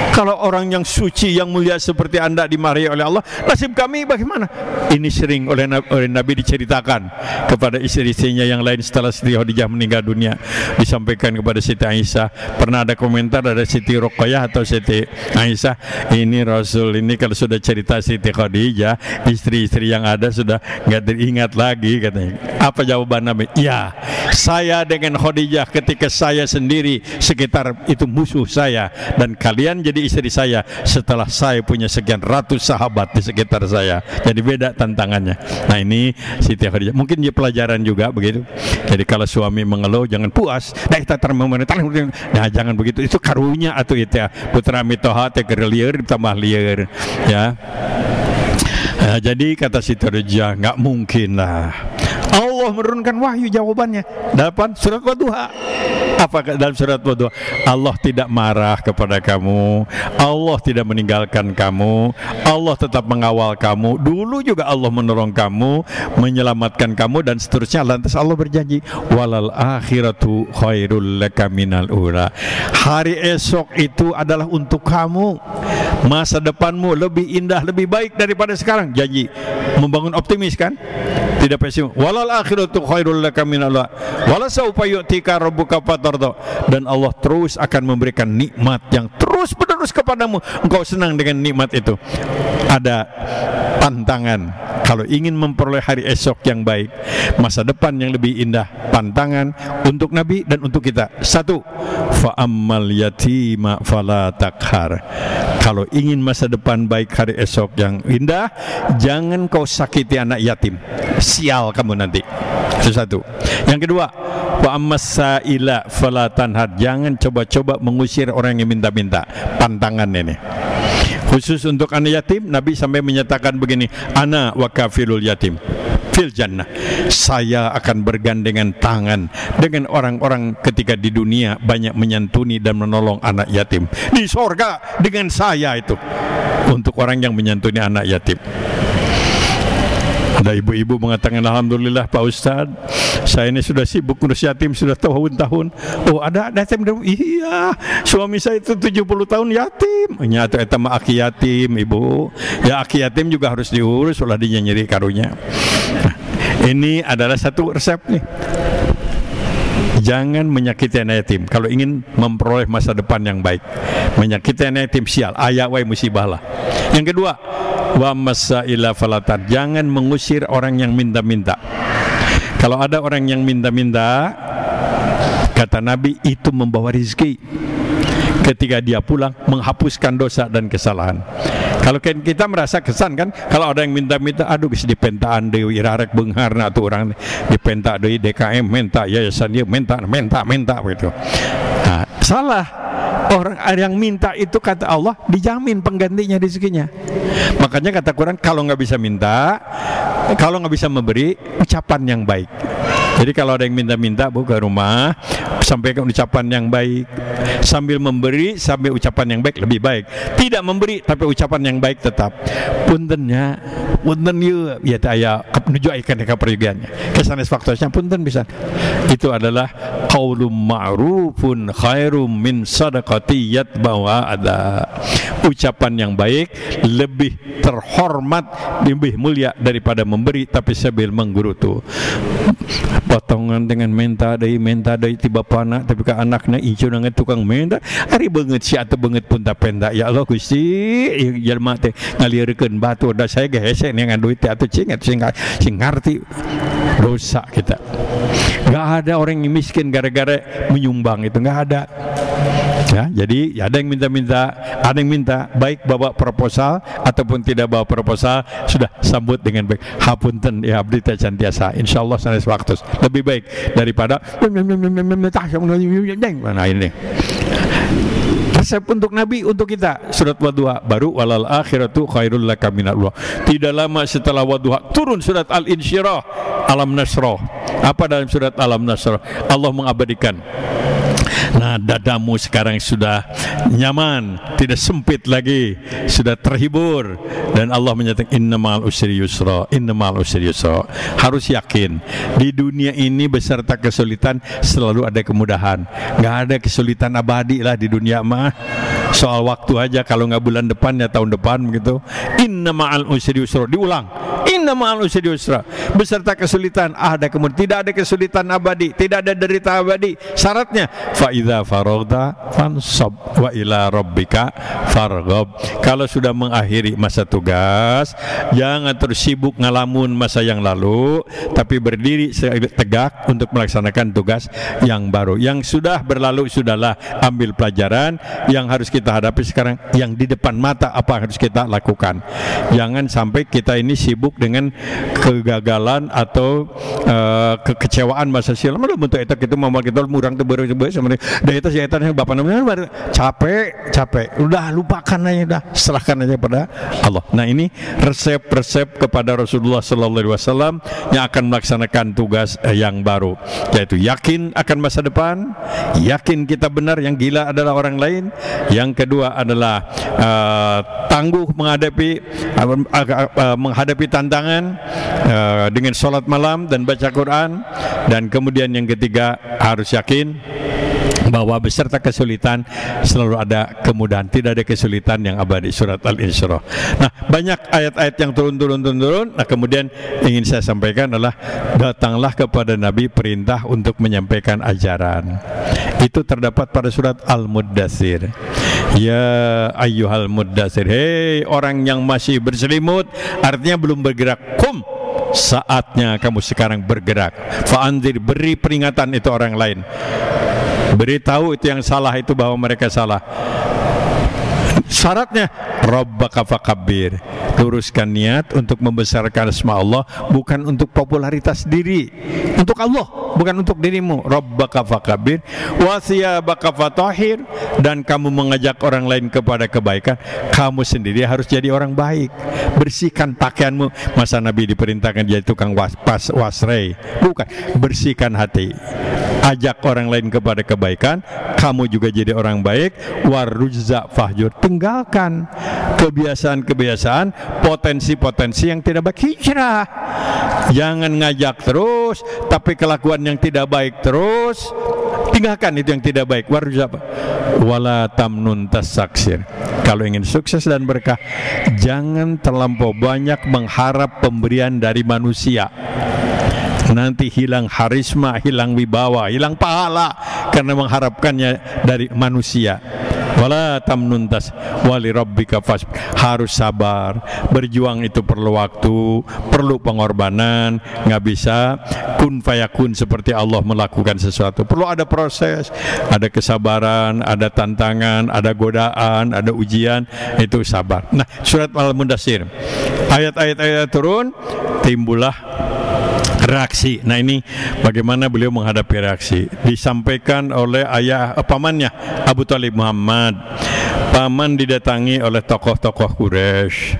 Kalau orang yang suci, yang mulia seperti Anda dimarahi oleh Allah, nasib kami bagaimana? Ini sering oleh Nabi diceritakan kepada istri-istrinya yang lain setelah Siti Khadijah meninggal dunia. Disampaikan kepada Siti Aisyah. Pernah ada komentar dari Siti Ruqayyah atau Siti Aisyah, ini Rasul ini kalau sudah cerita Siti Khadijah, istri-istri yang ada sudah nggak teringat lagi, katanya. Apa jawaban Nabi? Ya, saya dengan Khadijah ketika saya sendiri, sekitar itu musuh saya, dan kalian jadi istri saya setelah saya punya sekian ratus sahabat di sekitar saya. Jadi beda tantangannya. Nah ini Siti Khadijah. Mungkin dia pelajaran juga begitu. Jadi kalau suami mengeluh jangan puas. Nah jangan begitu. Itu karunya atau itu ya. Putra mitoha teh lieur ditambah lieur. Ya. Nah, jadi kata Siti Khadijah, nggak mungkin lah. Allah menurunkan wahyu, jawabannya dalam surat Wadduha. Apa dalam surat Wadduha? Allah tidak marah kepada kamu, Allah tidak meninggalkan kamu, Allah tetap mengawal kamu. Dulu juga Allah menolong kamu, menyelamatkan kamu dan seterusnya. Lantas Allah berjanji, walal akhiratu khairul laka minal ula. Hari esok itu adalah untuk kamu, masa depanmu lebih indah, lebih baik daripada sekarang. Janji, membangun optimis kan? Tidak pesimis. Walal akhiratu khairul laka minal ula wala sawfa yu'tika rabbuka fatarda. Dan Allah terus akan memberikan nikmat yang terus menerus kepadamu. Engkau senang dengan nikmat itu. Ada pantangan kalau ingin memperoleh hari esok yang baik, masa depan yang lebih indah. Pantangan untuk Nabi dan untuk kita. Satu, fa ammal yatima fala takhar. Kalau ingin masa depan baik, hari esok yang indah, jangan kau sakiti anak yatim. Sial kamu nanti. Itu satu. Yang kedua, wa ammas sa'ila fala tanhar. Jangan coba-coba mengusir orang yang minta-minta. Pantangan ini. Khusus untuk anak yatim, Nabi sampai menyatakan begini, ana wa kafilul yatim fil jannah. Saya akan bergandengan tangan dengan orang-orang ketika di dunia banyak menyantuni dan menolong anak yatim. Di sorga dengan saya itu, untuk orang yang menyantuni anak yatim. Ada ibu-ibu mengatakan, alhamdulillah Pak Ustadz, saya ini sudah sibuk ngurus yatim sudah tahun-tahun. Oh, ada yatim? Iya, suami saya itu 70 tahun yatim. Nyata eta mah aki yatim, Ibu. Ya aki yatim juga harus diurus, ulah dinyeri karunya. Nah, ini adalah satu resep nih. Jangan menyakiti anak yatim kalau ingin memperoleh masa depan yang baik. Menyakiti anak yatim sial, aya wae musibah lah. Yang kedua, wa masaila falatar, jangan mengusir orang yang minta-minta. Kalau ada orang yang minta-minta, kata Nabi, itu membawa rezeki. Ketika dia pulang, menghapuskan dosa dan kesalahan. Kalau kita merasa kesan kan, kalau ada yang minta-minta, aduh bisa dipentaan deui irarek beungharna tuh orang dipenta deui DKM minta, yayasan dia minta gitu. Nah, salah. Orang yang minta itu kata Allah dijamin penggantinya rezekinya. Makanya kata Quran, kalau nggak bisa minta, kalau nggak bisa memberi, ucapan yang baik. Jadi kalau ada yang minta-minta, Bu, ke rumah, sampaikan ucapan yang baik. Sambil memberi, sambil ucapan yang baik, lebih baik. Tidak memberi, tapi ucapan yang baik tetap. Puntennya, punten yuk, ya aya menuju ikan ka perjugaannya. Kesanes faktornya punten bisa. Itu adalah qaulun ma'rufun khairum min sadaqati yatbawa ada. Ucapan yang baik lebih terhormat, lebih mulia daripada memberi tapi sambil menggerutu. Potongan dengan minta dari tiba pana tapi ke anaknya ijo dengan tukang minta hari banget si atau banget pun tak penda ya Allah Gusti jelema teh ngalirkeun batu da saya ge hese dengan duit teh atuh cing ngarti dosa kita. Enggak ada orang yang miskin gara-gara menyumbang, itu enggak ada. Ya, jadi ada yang minta-minta, ada yang minta baik bawa proposal ataupun tidak bawa proposal, sudah sambut dengan baik. Hapunten ya abdi teh cantiasa, insyaallah sanes waktu lebih baik daripada nah ini. Resep untuk Nabi, untuk kita surat Wadduha, baru walal akhiratu khairul laka minallah. Tidak lama setelah Wadduha turun surat Al-Insyirah, Alam Nasrah. Apa dalam surat Alam Nasrah? Allah mengabadikan, nah dadamu sekarang sudah nyaman, tidak sempit lagi, sudah terhibur. Dan Allah menyatakan innamal usri yusra, innamal usri yusra. Harus yakin di dunia ini beserta kesulitan selalu ada kemudahan. Nggak ada kesulitan abadi lah di dunia mah. Soal waktu aja, kalau nggak bulan depan ya tahun depan begitu. Innamal usri yusra, diulang. Innamal usri yusra. Beserta kesulitan ada kemudian, tidak ada kesulitan abadi, tidak ada derita abadi. Syaratnya fa idza faragta fansab wa ila rabbika farghab. Kalau sudah mengakhiri masa tugas, jangan terus sibuk ngalamun masa yang lalu, tapi berdiri tegak untuk melaksanakan tugas yang baru. Yang sudah berlalu sudahlah, ambil pelajaran. Yang harus kita hadapi sekarang, yang di depan mata apa yang harus kita lakukan. Jangan sampai kita ini sibuk dengan kegagalan atau kekecewaan masa silam. Ada bentuk itu kita mau kita murang tuh baru sama dia itu saya tanya bapak namanya capek udah lupakan aja, udah serahkan aja pada Allah. Nah ini resep-resep kepada Rasulullah Sallallahu Alaihi Wasallam yang akan melaksanakan tugas yang baru, yaitu yakin akan masa depan, yakin kita benar, yang gila adalah orang lain. Yang kedua adalah tangguh menghadapi tantangan dengan sholat malam dan baca Quran. Dan kemudian yang ketiga harus yakin bahwa beserta kesulitan selalu ada kemudahan, tidak ada kesulitan yang abadi. Surat Al-Insyirah. Nah, banyak ayat-ayat yang turun. Nah, kemudian ingin saya sampaikan adalah datanglah kepada Nabi perintah untuk menyampaikan ajaran. Itu terdapat pada surat Al-Muddatsir. Ya ayyuhal muddatsir, hei orang yang masih berselimut, artinya belum bergerak. Kum, saatnya kamu sekarang bergerak. Fa'anzir, beri peringatan itu orang lain. Beritahu itu yang salah itu bahwa mereka salah. Syaratnya Rabbaka fakabbir, luruskan niat untuk membesarkan asma Allah, bukan untuk popularitas diri, untuk Allah, bukan untuk dirimu. Rabbaka fakabir wa thiyabaka fatahhir, dan kamu mengajak orang lain kepada kebaikan, kamu sendiri harus jadi orang baik. Bersihkan pakaianmu. Masa Nabi diperintahkan jadi tukang wasrei? Bukan. Bersihkan hati, ajak orang lain kepada kebaikan, kamu juga jadi orang baik. Waruzza fahjur, tinggalkan kebiasaan-kebiasaan, potensi-potensi yang tidak baik. Hijrah. Jangan ngajak terus tapi kelakuan yang tidak baik terus, tinggalkan itu yang tidak baik. Waruzza wala tamnun tasaksir. Kalau ingin sukses dan berkah, jangan terlampau banyak mengharap pemberian dari manusia. Nanti hilang harisma, hilang wibawa, hilang pahala karena mengharapkannya dari manusia. Wala tamnun tas wali rabbika fasbir. Harus sabar. Berjuang itu perlu waktu, perlu pengorbanan. Nggak bisa kun fayakun seperti Allah melakukan sesuatu. Perlu ada proses, ada kesabaran, ada tantangan, ada godaan, ada ujian. Itu sabar. Nah, surat Al-Mudaththir, ayat-ayat turun, timbullah reaksi. Nah, ini bagaimana beliau menghadapi reaksi. Disampaikan oleh pamannya Abu Thalib Muhammad. Paman didatangi oleh tokoh-tokoh Quraisy,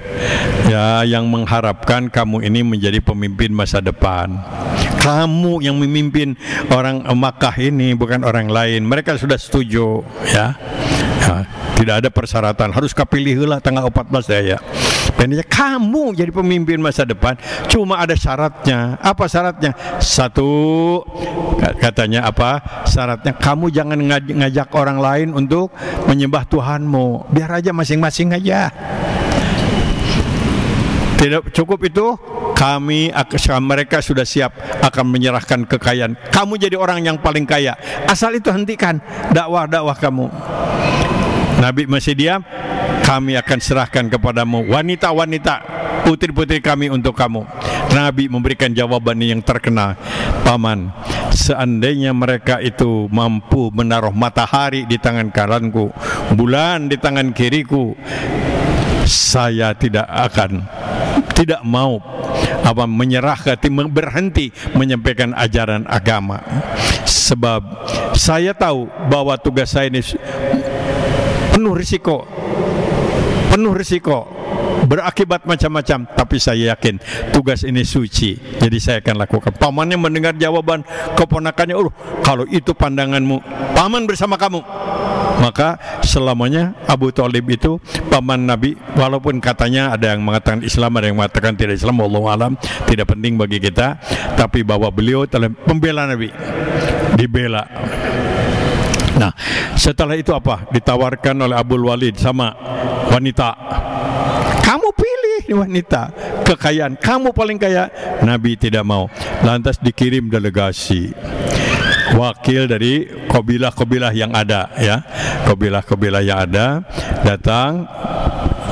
ya, yang mengharapkan kamu ini menjadi pemimpin masa depan. Kamu yang memimpin orang Makkah ini, bukan orang lain. Mereka sudah setuju, ya. Tidak ada persyaratan harus kapilih heula tanggal 14 ya. Pokoknya kamu jadi pemimpin masa depan, cuma ada syaratnya. Apa syaratnya? Satu, katanya apa? Syaratnya kamu jangan ngajak orang lain untuk menyembah Tuhanmu. Biar aja masing-masing aja. Tidak cukup itu, mereka sudah siap akan menyerahkan kekayaan. Kamu jadi orang yang paling kaya. Asal itu hentikan dakwah-dakwah kamu. Nabi masih diam. Kami akan serahkan kepadamu wanita-wanita, putri-putri kami untuk kamu. Nabi memberikan jawaban yang terkenal. Paman, seandainya mereka itu mampu menaruh matahari di tangan kananku, bulan di tangan kiriku, saya tidak mau menyerah, berhenti menyampaikan ajaran agama. Sebab saya tahu bahwa tugas saya ini penuh risiko, berakibat macam-macam, tapi saya yakin tugas ini suci, jadi saya akan lakukan. Pamannya mendengar jawaban keponakannya, kalau itu pandanganmu, paman bersama kamu. Maka selamanya Abu Thalib itu paman Nabi, walaupun katanya ada yang mengatakan Islam, ada yang mengatakan tidak Islam, wallahu alam, tidak penting bagi kita, tapi bahwa beliau telah membela Nabi, dibela. Nah, setelah itu apa? Ditawarkan oleh Abul Walid sama wanita. Kamu pilih wanita, kekayaan, kamu paling kaya. Nabi tidak mau. Lantas dikirim delegasi, wakil dari kabilah-kabilah yang ada, ya. Kabilah-kabilah yang ada datang.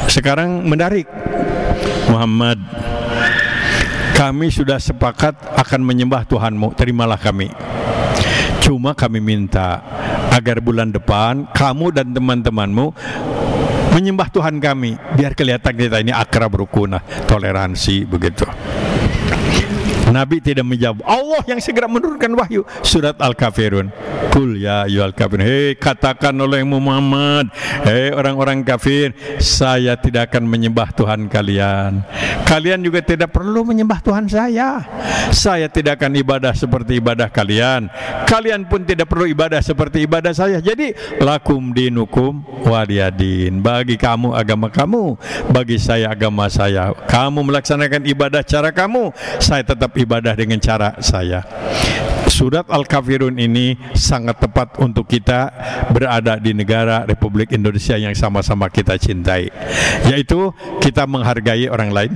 Sekarang mendarik. Muhammad, kami sudah sepakat akan menyembah Tuhanmu, terimalah kami. Cuma kami minta agar bulan depan kamu dan teman-temanmu menyembah Tuhan kami, biar kelihatan kita ini akrab, rukunah, toleransi, begitu. Nabi tidak menjawab. Allah yang segera menurunkan wahyu, surat Al-Kafirun. Qul ya ayyuhal kafirun, hei katakan oleh Muhammad, hei orang-orang kafir, saya tidak akan menyembah Tuhan kalian. Kalian juga tidak perlu menyembah Tuhan saya. Saya tidak akan ibadah seperti ibadah kalian. Kalian pun tidak perlu ibadah seperti ibadah saya. Jadi lakum dinukum waliyadin. Bagi kamu agama kamu, bagi saya agama saya. Kamu melaksanakan ibadah cara kamu, saya tetap ibadah dengan cara saya. Surat Al-Kafirun ini sangat tepat untuk kita berada di negara Republik Indonesia yang sama-sama kita cintai, yaitu kita menghargai orang lain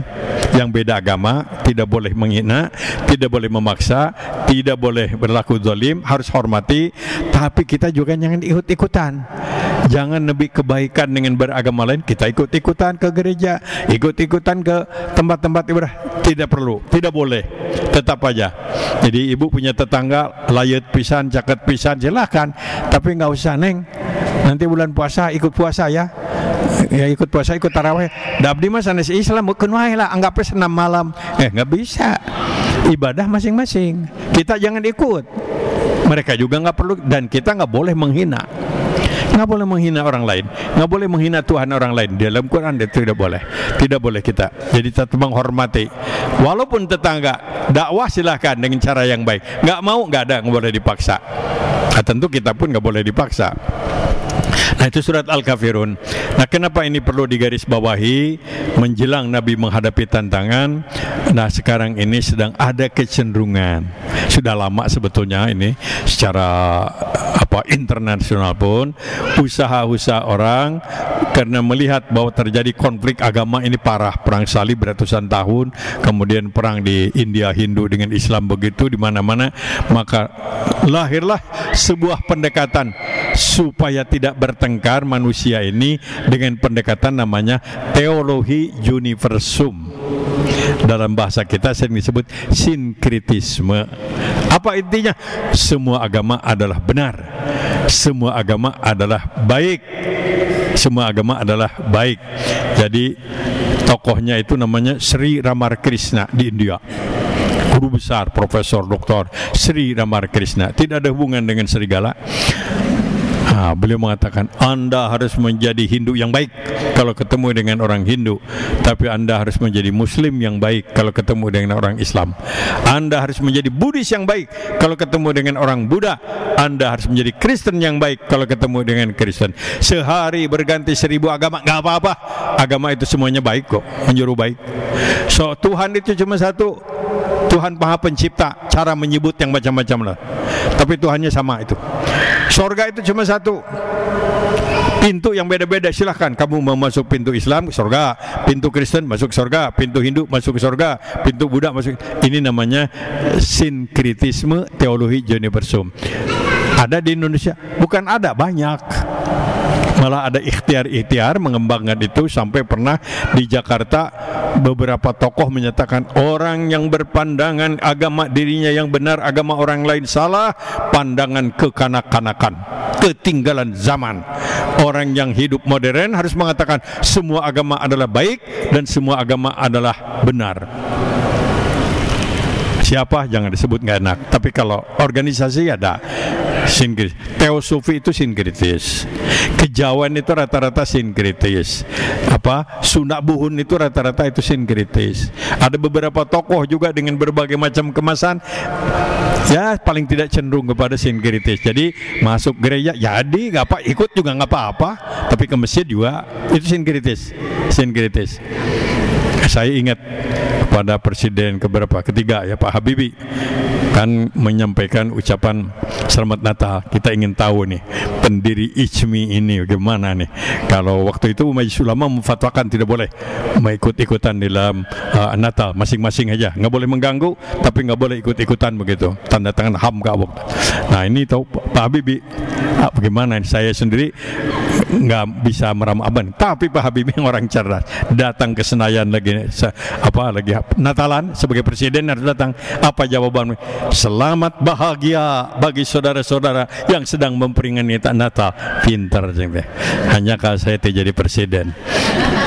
yang beda agama, tidak boleh menghina, tidak boleh memaksa, tidak boleh berlaku zalim, harus hormati, tapi kita juga jangan ikut-ikutan. Jangan lebih kebaikan dengan beragama lain, kita ikut-ikutan ke gereja, ikut-ikutan ke tempat-tempat ibadah, tidak perlu, tidak boleh, tetap aja. Jadi ibu punya tetangga layut pisan, caket pisan, silakan, tapi nggak usah, neng, nanti bulan puasa ikut puasa ya, ikut puasa, ikut taraweh. Dabdi mah sanes Islam, bukan wae lah, anggapnya senam malam, nggak bisa. ibadah masing-masing. Kita jangan ikut. Mereka juga nggak perlu, dan kita nggak boleh menghina. Nggak boleh menghina orang lain, nggak boleh menghina Tuhan orang lain. Di dalam Quran itu tidak boleh kita. Jadi tetap menghormati. Walaupun tetangga, dakwah silahkan dengan cara yang baik. Nggak mau, nggak boleh dipaksa. Nah, tentu kita pun nggak boleh dipaksa. Nah, itu surat Al-Kafirun. Nah, kenapa ini perlu digarisbawahi? Menjelang Nabi menghadapi tantangan. Nah, sekarang ini sedang ada kecenderungan. Sudah lama sebetulnya ini secara internasional pun usaha-usaha orang karena melihat bahwa terjadi konflik agama ini parah, perang salib beratusan tahun, kemudian perang di India Hindu dengan Islam begitu di mana-mana, maka lahirlah sebuah pendekatan supaya tidak bertengkar manusia ini dengan pendekatan namanya teologi universum. Dalam bahasa kita sering disebut sinkritisme. Apa intinya? Semua agama adalah benar, semua agama adalah baik, semua agama adalah baik. Jadi tokohnya itu namanya Sri Ramakrishna di India, guru besar, profesor, doktor Sri Ramakrishna. Tidak ada hubungan dengan serigala. Beliau mengatakan, Anda harus menjadi Hindu yang baik kalau ketemu dengan orang Hindu, tapi Anda harus menjadi Muslim yang baik kalau ketemu dengan orang Islam. Anda harus menjadi Buddhis yang baik kalau ketemu dengan orang Buddha. Anda harus menjadi Kristen yang baik kalau ketemu dengan Kristen. Sehari berganti 1000 agama, nggak apa-apa. Agama itu semuanya baik kok, menyuruh baik. So, Tuhan itu cuma satu. Tuhan Maha Pencipta, cara menyebut yang macam-macam lah, tapi Tuhannya sama itu. Sorga itu cuma satu, pintu yang beda-beda. Silahkan kamu mau masuk pintu Islam ke sorga, pintu Kristen masuk sorga, pintu Hindu masuk ke sorga, pintu Buddha masuk. Ini namanya sinkritisme teologi universum. Ada di Indonesia? Bukan ada, banyak. Malah ada ikhtiar-ikhtiar mengembangkan itu, sampai pernah di Jakarta beberapa tokoh menyatakan orang yang berpandangan agama dirinya yang benar, agama orang lain salah, pandangan kekanak-kanakan, ketinggalan zaman. Orang yang hidup modern harus mengatakan semua agama adalah baik dan semua agama adalah benar. Siapa? Jangan disebut, nggak enak. Tapi kalau organisasi ada sinkritis. Teosofi itu sinkritis. Kejawen itu rata-rata sinkritis. Sunda Buhun itu rata-rata itu sinkritis. Ada beberapa tokoh juga dengan berbagai macam kemasan, ya paling tidak cenderung kepada sinkritis. Jadi masuk gereja jadi nggak apa, ikut juga nggak apa-apa, tapi ke masjid juga itu sinkritis. Saya ingat pada presiden ketiga ya, Pak Habibie kan menyampaikan ucapan selamat Natal. Kita ingin tahu nih pendiri ICMI ini bagaimana nih. Kalau waktu itu Majelis Ulama memfatwakan tidak boleh mengikut-ikutan dalam Natal, masing-masing aja, nggak boleh mengganggu, tapi nggak boleh ikut-ikutan begitu, tanda tangan HAM gabung. Nah ini tahu Pak Habibie bagaimana. Saya sendiri nggak bisa meramu aban, tapi Pak Habibie yang orang cerdas datang ke Senayan lagi Natalan sebagai presiden harus datang. Apa jawabannya? Selamat bahagia bagi saudara-saudara yang sedang memperingati Natal. Pintar jengbe. Hanya kalau saya tidak jadi presiden.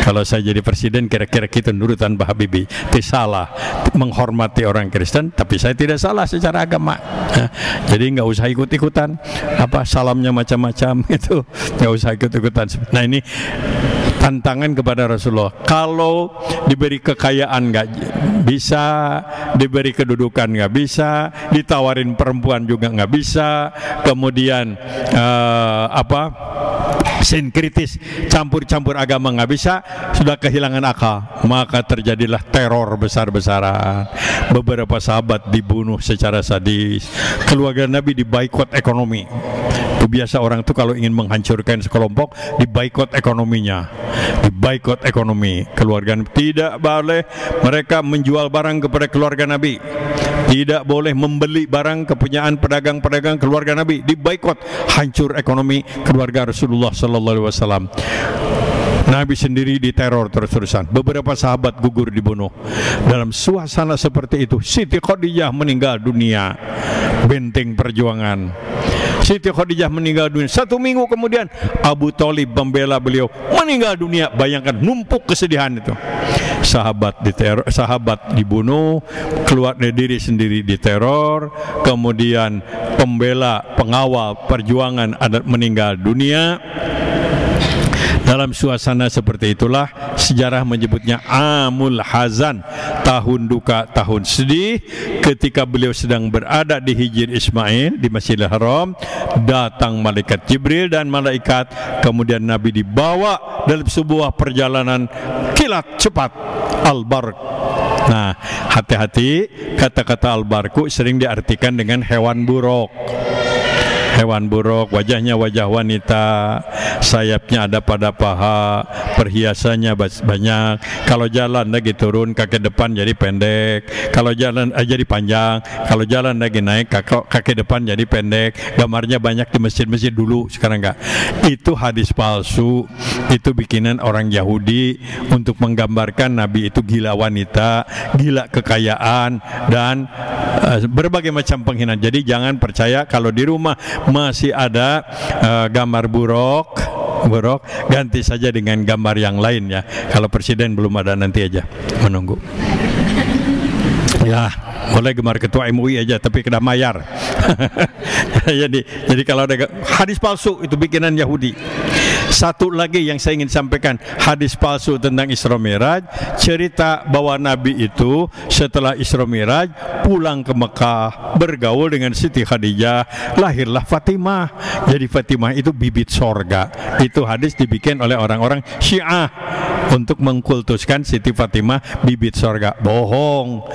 Kalau saya jadi presiden kira-kira kita nurutan Pak Habibie. Itu salah, menghormati orang Kristen, tapi saya tidak salah secara agama. Jadi nggak usah ikut-ikutan. Salamnya macam-macam itu, nggak usah ikut-ikutan. Nah ini tantangan kepada Rasulullah. Kalau diberi kekayaan nggak bisa, diberi kedudukan nggak bisa, ditawarin perempuan juga nggak bisa, kemudian sinkritis, campur-campur agama nggak bisa, sudah kehilangan akal, maka terjadilah teror besar-besaran. Beberapa sahabat dibunuh secara sadis, keluarga Nabi diboikot ekonomi. Itu biasa orang itu kalau ingin menghancurkan sekelompok, diboikot ekonominya, diboikot ekonomi. Keluarga tidak boleh mereka menjual barang kepada keluarga Nabi, tidak boleh membeli barang kepunyaan pedagang-pedagang keluarga Nabi, diboikot, hancur ekonomi keluarga Rasulullah sallallahu alaihi wasallam. Nabi sendiri diteror terus-terusan. Beberapa sahabat gugur dibunuh. Dalam suasana seperti itu, Siti Khadijah meninggal dunia. Benteng perjuangan. Siti Khadijah meninggal dunia. 1 minggu kemudian Abu Thalib membela beliau meninggal dunia. Bayangkan numpuk kesedihan itu. sahabat dibunuh, keluar dari diri sendiri diteror, kemudian pembela pengawal perjuangan adat meninggal dunia. Dalam suasana seperti itulah sejarah menyebutnya Amul Hazan, tahun duka, tahun sedih. Ketika beliau sedang berada di Hijr Ismail di Masjidil Haram, datang malaikat Jibril dan malaikat, kemudian Nabi dibawa dalam sebuah perjalanan kilat cepat, al-barq. Nah, hati-hati, kata-kata al-barqu sering diartikan dengan hewan buruk. Hewan buruk, wajahnya wajah wanita, sayapnya ada pada paha, perhiasannya banyak. Kalau jalan lagi turun, kaki depan jadi pendek. Kalau jalan jadi panjang. Kalau jalan lagi naik, kaki depan jadi pendek. Gambarnya banyak di masjid-masjid dulu, sekarang enggak. Itu hadis palsu. Itu bikinan orang Yahudi untuk menggambarkan Nabi itu gila wanita, gila kekayaan, dan berbagai macam penghinaan. Jadi jangan percaya kalau di rumah masih ada gambar buruk, ganti saja dengan gambar yang lain ya. Kalau presiden belum ada, nanti aja menunggu. Ya, boleh gemar ketua MUI aja, tapi kena mayar. jadi kalau ada hadis palsu itu bikinan Yahudi. Satu lagi yang saya ingin sampaikan, hadis palsu tentang Isra Mi'raj, cerita bahwa Nabi itu setelah Isra Mi'raj pulang ke Mekah, bergaul dengan Siti Khadijah, lahirlah Fatimah. Jadi Fatimah itu bibit sorga. Itu hadis dibikin oleh orang-orang Syiah untuk mengkultuskan Siti Fatimah bibit sorga. Bohong.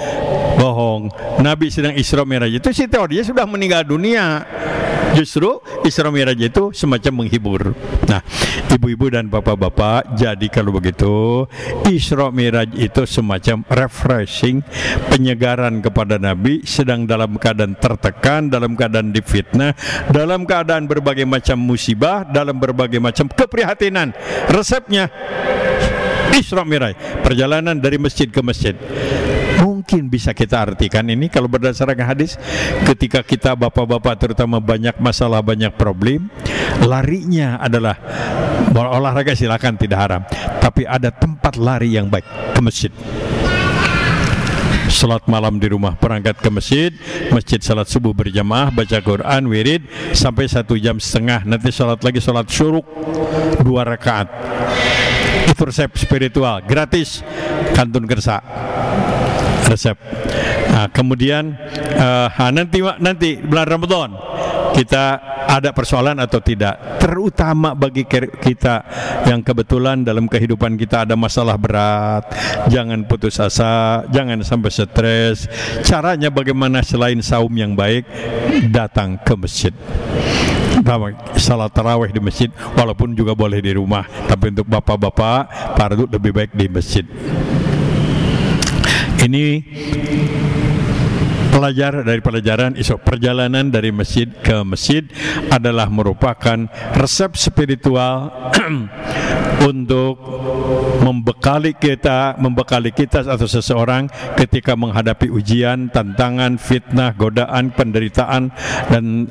Nabi sedang Isra Mi'raj itu Siti Khadijah sudah meninggal dunia. Justru Isra Mi'raj itu semacam menghibur. Nah, ibu-ibu dan bapak-bapak, jadi kalau begitu Isra Mi'raj itu semacam refreshing, penyegaran kepada Nabi sedang dalam keadaan tertekan, dalam keadaan difitnah, dalam keadaan berbagai macam musibah, dalam berbagai macam keprihatinan. Resepnya Isra Mi'raj, perjalanan dari masjid ke masjid. Mungkin bisa kita artikan ini kalau berdasarkan hadis, ketika kita bapak-bapak terutama banyak masalah, banyak problem, larinya adalah olahraga, silakan, tidak haram, tapi ada tempat lari yang baik, ke masjid. Salat malam di rumah, berangkat ke masjid, salat subuh berjamaah, baca Quran, wirid sampai 1 jam setengah, nanti salat lagi, salat syuruk 2 rakaat. Itu resep spiritual, gratis, kantun kersa. Resep. Nah, kemudian nanti bulan Ramadan kita ada persoalan atau tidak, terutama bagi kita yang kebetulan dalam kehidupan kita ada masalah berat, jangan putus asa, jangan sampai stres. Caranya bagaimana selain saum yang baik, datang ke masjid. Salat tarawih di masjid, walaupun juga boleh di rumah, tapi untuk bapak-bapak fardu lebih baik di masjid. Ini pelajaran perjalanan dari masjid ke masjid adalah merupakan resep spiritual untuk membekali kita atau seseorang ketika menghadapi ujian, tantangan, fitnah, godaan, penderitaan, dan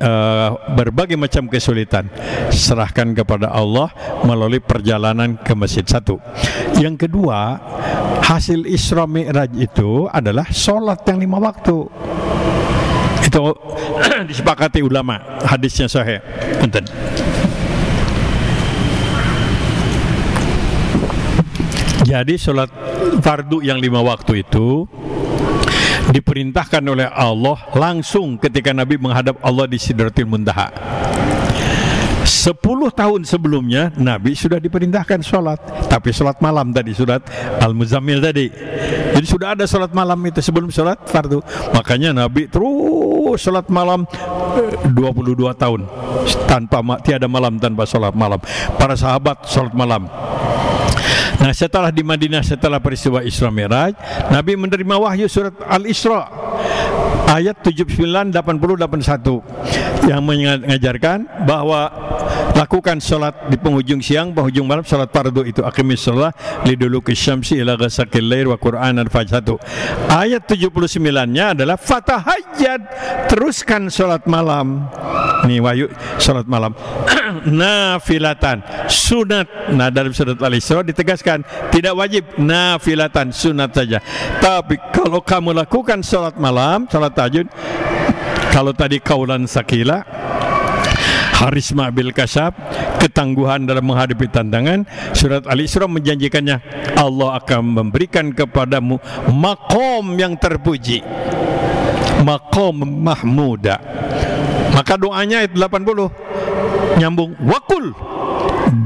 berbagai macam kesulitan. Serahkan kepada Allah melalui perjalanan ke masjid. Satu. Yang kedua, hasil Isra Mi'raj itu adalah sholat yang 5 waktu. Itu disepakati ulama, hadisnya sahih. Punten. Jadi sholat fardu yang 5 waktu itu diperintahkan oleh Allah langsung ketika Nabi menghadap Allah di Sidratul Muntaha. 10 tahun sebelumnya Nabi sudah diperintahkan sholat, tapi sholat malam tadi, surat Al-Muzammil tadi. Jadi sudah ada sholat malam itu sebelum sholat fardu. Makanya Nabi terus sholat malam 22 tahun tiada malam tanpa sholat malam. Para sahabat sholat malam. Nah, setelah di Madinah, setelah peristiwa Isra Mi'raj, Nabi menerima wahyu surat Al-Isra ayat 79, 80, 81 yang mengajarkan bahwa lakukan sholat di penghujung siang, penghujung malam, sholat fardu itu aqimis shalah liduluki syamsi ila ghasaqil lail wa qur'an al-fajr. Ayat 79-nya adalah fatahajjad, teruskan sholat malam. Ini wahyu salat malam. Nafilatan, sunat. Nah, dalam surat Al-Isra ditegaskan tidak wajib, nafilatan, sunat saja. Tapi kalau kamu lakukan salat malam, salat tahajud, kalau tadi kaulan sakila, harisma bil kasyaf, ketangguhan dalam menghadapi tantangan, surat Al-Isra menjanjikannya Allah akan memberikan kepadamu maqam yang terpuji, maqam mahmuda. Maka doanya ayat 80 nyambung, wakul,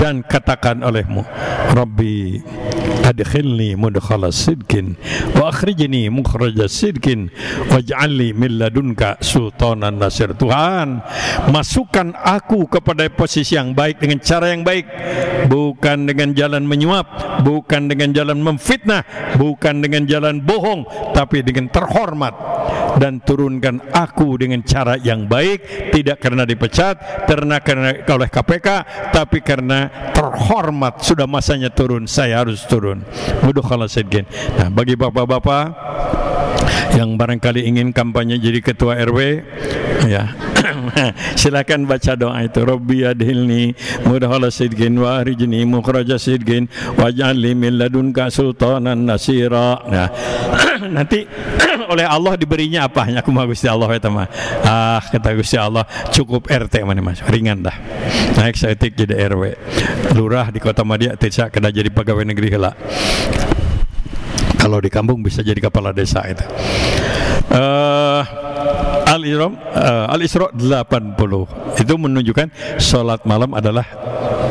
dan katakan olehmu, Rabbi adkhilni mudkhala sidqin wa akhrijni mukhraja sidqin waj'alni min ladunka sultanan nasir. Tuhan, masukkan aku kepada posisi yang baik dengan cara yang baik, bukan dengan jalan menyuap, bukan dengan jalan memfitnah, bukan dengan jalan bohong, tapi dengan terhormat. Dan turunkan aku dengan cara yang baik, tidak karena dipecat, karena oleh KPK, tapi karena terhormat. Sudah masanya turun, saya harus turun. Mudkhala sidqin. Nah, bagi bapak-bapak yang barangkali ingin kampanye jadi ketua RW, ya, silakan baca doa itu. Rabbi adhilni mudkhala sidqin wa akhrijni mukhraja sidqin waj'alni min ladunka sultanan nasira. Nah, nanti oleh Allah diberinya apa? Aku mah Gusti Allah ya teman. Kata Gusti Allah, cukup RT mana Mas, ringan dah. Naik seetik jadi RW. Lurah di Kota Madia tidak kena jadi pegawai negeri heula. Kalau di kampung bisa jadi kepala desa itu. Al-Isra 80 itu menunjukkan sholat malam adalah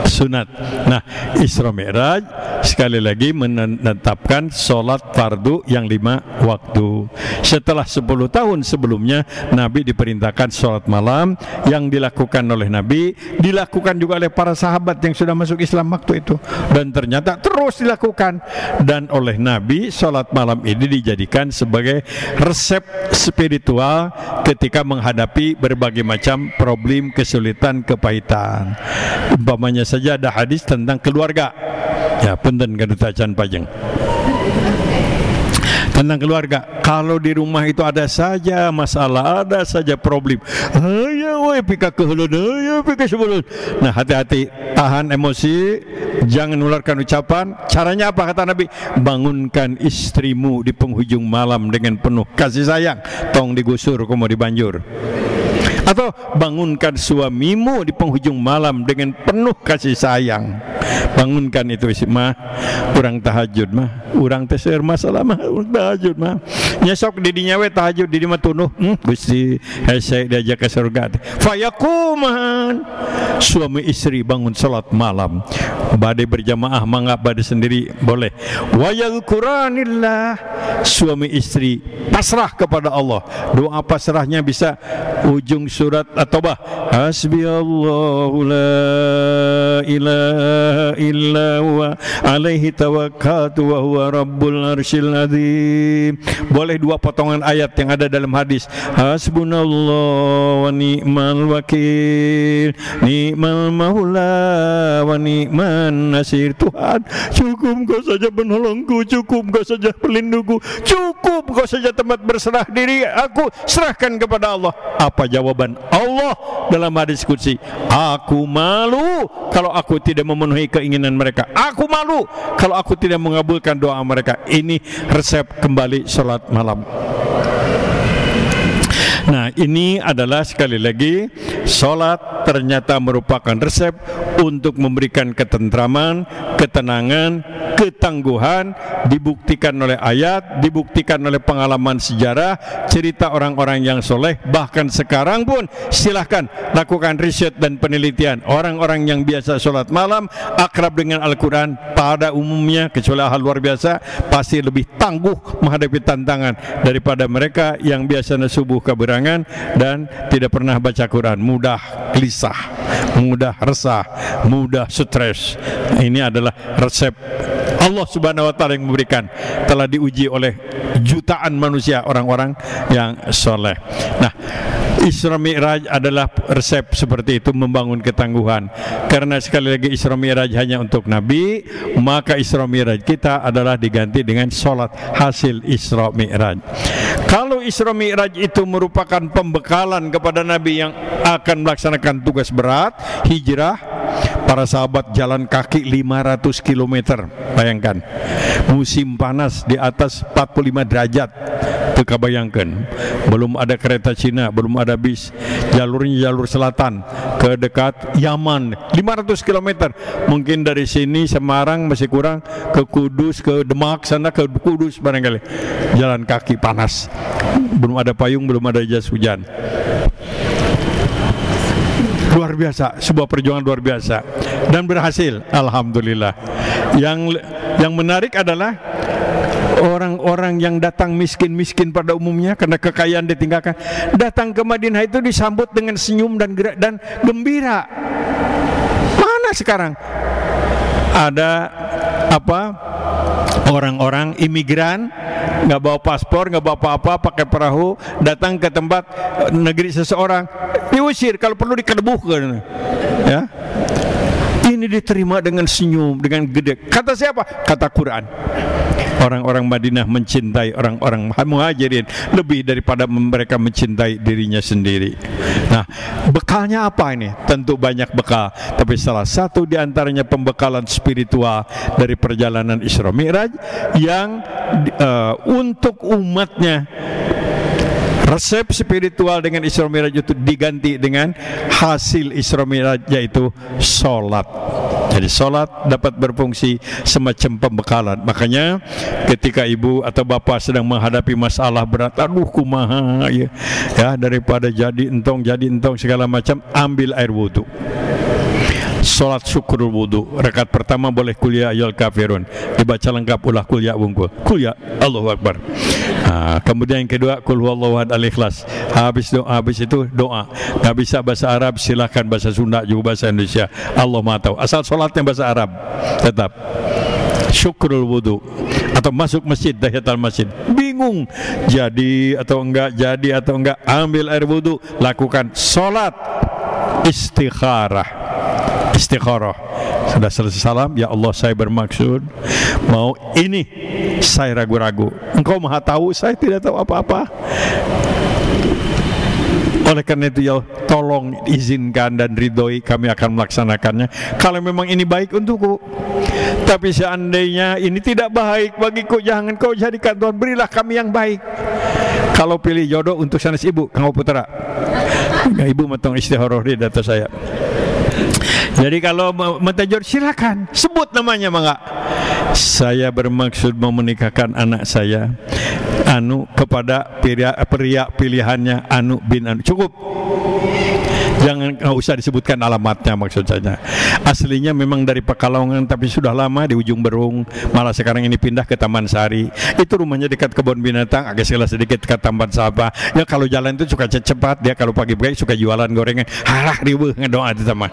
sunat. Nah, Isra Mi'raj sekali lagi menetapkan sholat fardu yang 5 waktu. Setelah 10 tahun sebelumnya Nabi diperintahkan sholat malam, yang dilakukan oleh Nabi dilakukan juga oleh para sahabat yang sudah masuk Islam waktu itu, dan ternyata terus dilakukan. Dan oleh Nabi sholat malam ini dijadikan sebagai resep spiritual ketika menghadapi berbagai macam problem, kesulitan, kepahitan. Umpamanya saja ada hadis tentang keluarga, ya punten kadutacan pajeng tentang keluarga. Kalau di rumah itu ada saja masalah, ada saja problem, nah hati-hati, tahan emosi, jangan menularkan ucapan. Caranya apa kata Nabi? Bangunkan istrimu di penghujung malam dengan penuh kasih sayang, tong digusur komo dibanjur. Atau bangunkan suamimu di penghujung malam dengan penuh kasih sayang. Bangunkan itu isi mah, urang tahajud mah, urang teh seueur masalah mah, tahajud mah. Nyesok di dinya we tahajud di mah tunuh, Gusti hese diajak ke surga. Fayaquman, suami istri bangun salat malam, bade berjamaah mangga, bade sendiri boleh. Wa yadhkuranillah, suami istri pasrah kepada Allah. Doa pasrahnya bisa ujung surat At-Taubah, hasbiyallahu la ilaha illa huwa alaihi tawakkaltu wa huwa rabbul arsyil azim. Boleh 2 potongan ayat yang ada dalam hadis, hasbunallahu wa ni'mal wakil, ni'mal maula wa ni'man nasir. Tuhan, cukup Engkau saja penolongku, cukup Engkau saja pelindungku, cukup Engkau saja tempat berserah diri aku, serahkan kepada Allah. Apa jawaban Allah dalam hadis qudsi? Aku malu kalau aku tidak memenuhi keinginan mereka, aku malu kalau aku tidak mengabulkan doa mereka. Ini resep kembali sholat malam. Nah, ini adalah sekali lagi, sholat ternyata merupakan resep untuk memberikan ketentraman, ketenangan, ketangguhan. Dibuktikan oleh ayat, dibuktikan oleh pengalaman sejarah, cerita orang-orang yang soleh. Bahkan sekarang pun silahkan lakukan riset dan penelitian. Orang-orang yang biasa sholat malam, akrab dengan Al-Quran, pada umumnya kecuali hal luar biasa, pasti lebih tangguh menghadapi tantangan daripada mereka yang biasanya subuh keberangan dan tidak pernah baca Quran. Mudah gelisah, mudah resah, mudah stres. Ini adalah resep Allah Subhanahu wa Ta'ala yang memberikan, telah diuji oleh jutaan manusia, orang-orang yang soleh. Nah, Isra Mi'raj adalah resep seperti itu, membangun ketangguhan. Karena sekali lagi Isra Mi'raj hanya untuk Nabi, maka Isra Mi'raj kita adalah diganti dengan sholat hasil Isra Mi'raj. Kalau Isra Mi'raj itu merupakan pembekalan kepada Nabi yang akan melaksanakan tugas berat, hijrah, para sahabat jalan kaki 500 km. Bayangkan, musim panas di atas 45 derajat. Teka bayangkan, belum ada kereta Cina, belum ada bis, jalurnya jalur selatan ke dekat Yaman, 500 km. Mungkin dari sini Semarang masih kurang, ke Kudus, ke Demak sana, ke Kudus barangkali. Jalan kaki panas, belum ada payung, belum ada jas hujan. Luar biasa, sebuah perjuangan luar biasa, dan berhasil, alhamdulillah. Yang menarik adalah orang-orang yang datang miskin-miskin pada umumnya karena kekayaan ditinggalkan, datang ke Madinah itu disambut dengan senyum dan gerak dan gembira. Mana sekarang ada orang-orang imigran, nggak bawa paspor, nggak bawa apa-apa, pakai perahu, datang ke tempat negeri seseorang, diusir, kalau perlu dikedebuhkan, ya. Ini diterima dengan senyum, dengan gede. Kata siapa? Kata Quran. Orang-orang Madinah mencintai orang-orang Muhajirin lebih daripada mereka mencintai dirinya sendiri. Nah, bekalnya apa ini? Tentu banyak bekal, tapi salah satu di antaranya pembekalan spiritual dari perjalanan Isra Mi'raj yang untuk umatnya. Resep spiritual dengan Isra Mi'raj itu diganti dengan hasil Isra Mi'raj, yaitu sholat. Jadi sholat dapat berfungsi semacam pembekalan. Makanya ketika ibu atau bapak sedang menghadapi masalah berat, aduh kumaha ya, daripada jadi entong segala macam, ambil air wudhu. Sholat syukur wudu, rakaat pertama boleh kul ya ayyuhal kafirun, dibaca lengkap, ulah kul ya bungkul, kul ya Allahu Akbar. Kemudian yang kedua kul huwallahu ahad al-ikhlas. Habis itu doa. Nggak bisa bahasa Arab, silahkan bahasa Sunda juga bahasa Indonesia, Allah Maha tahu, asal sholatnya bahasa Arab. Tetap syukrul wudu. Atau masuk masjid, tahiyatul masjid, bingung jadi atau enggak, ambil air wudu, lakukan sholat istikharah. Sudah selesai salam, ya Allah saya bermaksud mau ini, saya ragu-ragu, Engkau Maha tahu, saya tidak tahu apa-apa. Oleh karena itu ya tolong izinkan dan ridhoi, kami akan melaksanakannya kalau memang ini baik untukku. Tapi seandainya ini tidak baik bagiku, jangan kau jadikan Tuhan, berilah kami yang baik. Kalau pilih jodoh untuk sanes ibu, Kang Putra, ibu metong istikharah di data saya. Jadi kalau mentajur silakan sebut namanya, mangga. Saya bermaksud mau menikahkan anak saya anu kepada pria pilihannya anu bin anu. Cukup. Jangan usah disebutkan alamatnya, maksud saya. Aslinya memang dari Pekalongan, tapi sudah lama di Ujung Berung, malah sekarang ini pindah ke Taman Sari. Itu rumahnya dekat kebun binatang, agak sebelah sedikit ke Taman Sapa. Ya kalau jalan itu suka cepat, dia kalau pagi-pagi suka jualan gorengan. Halah riweuh ngedoa di taman.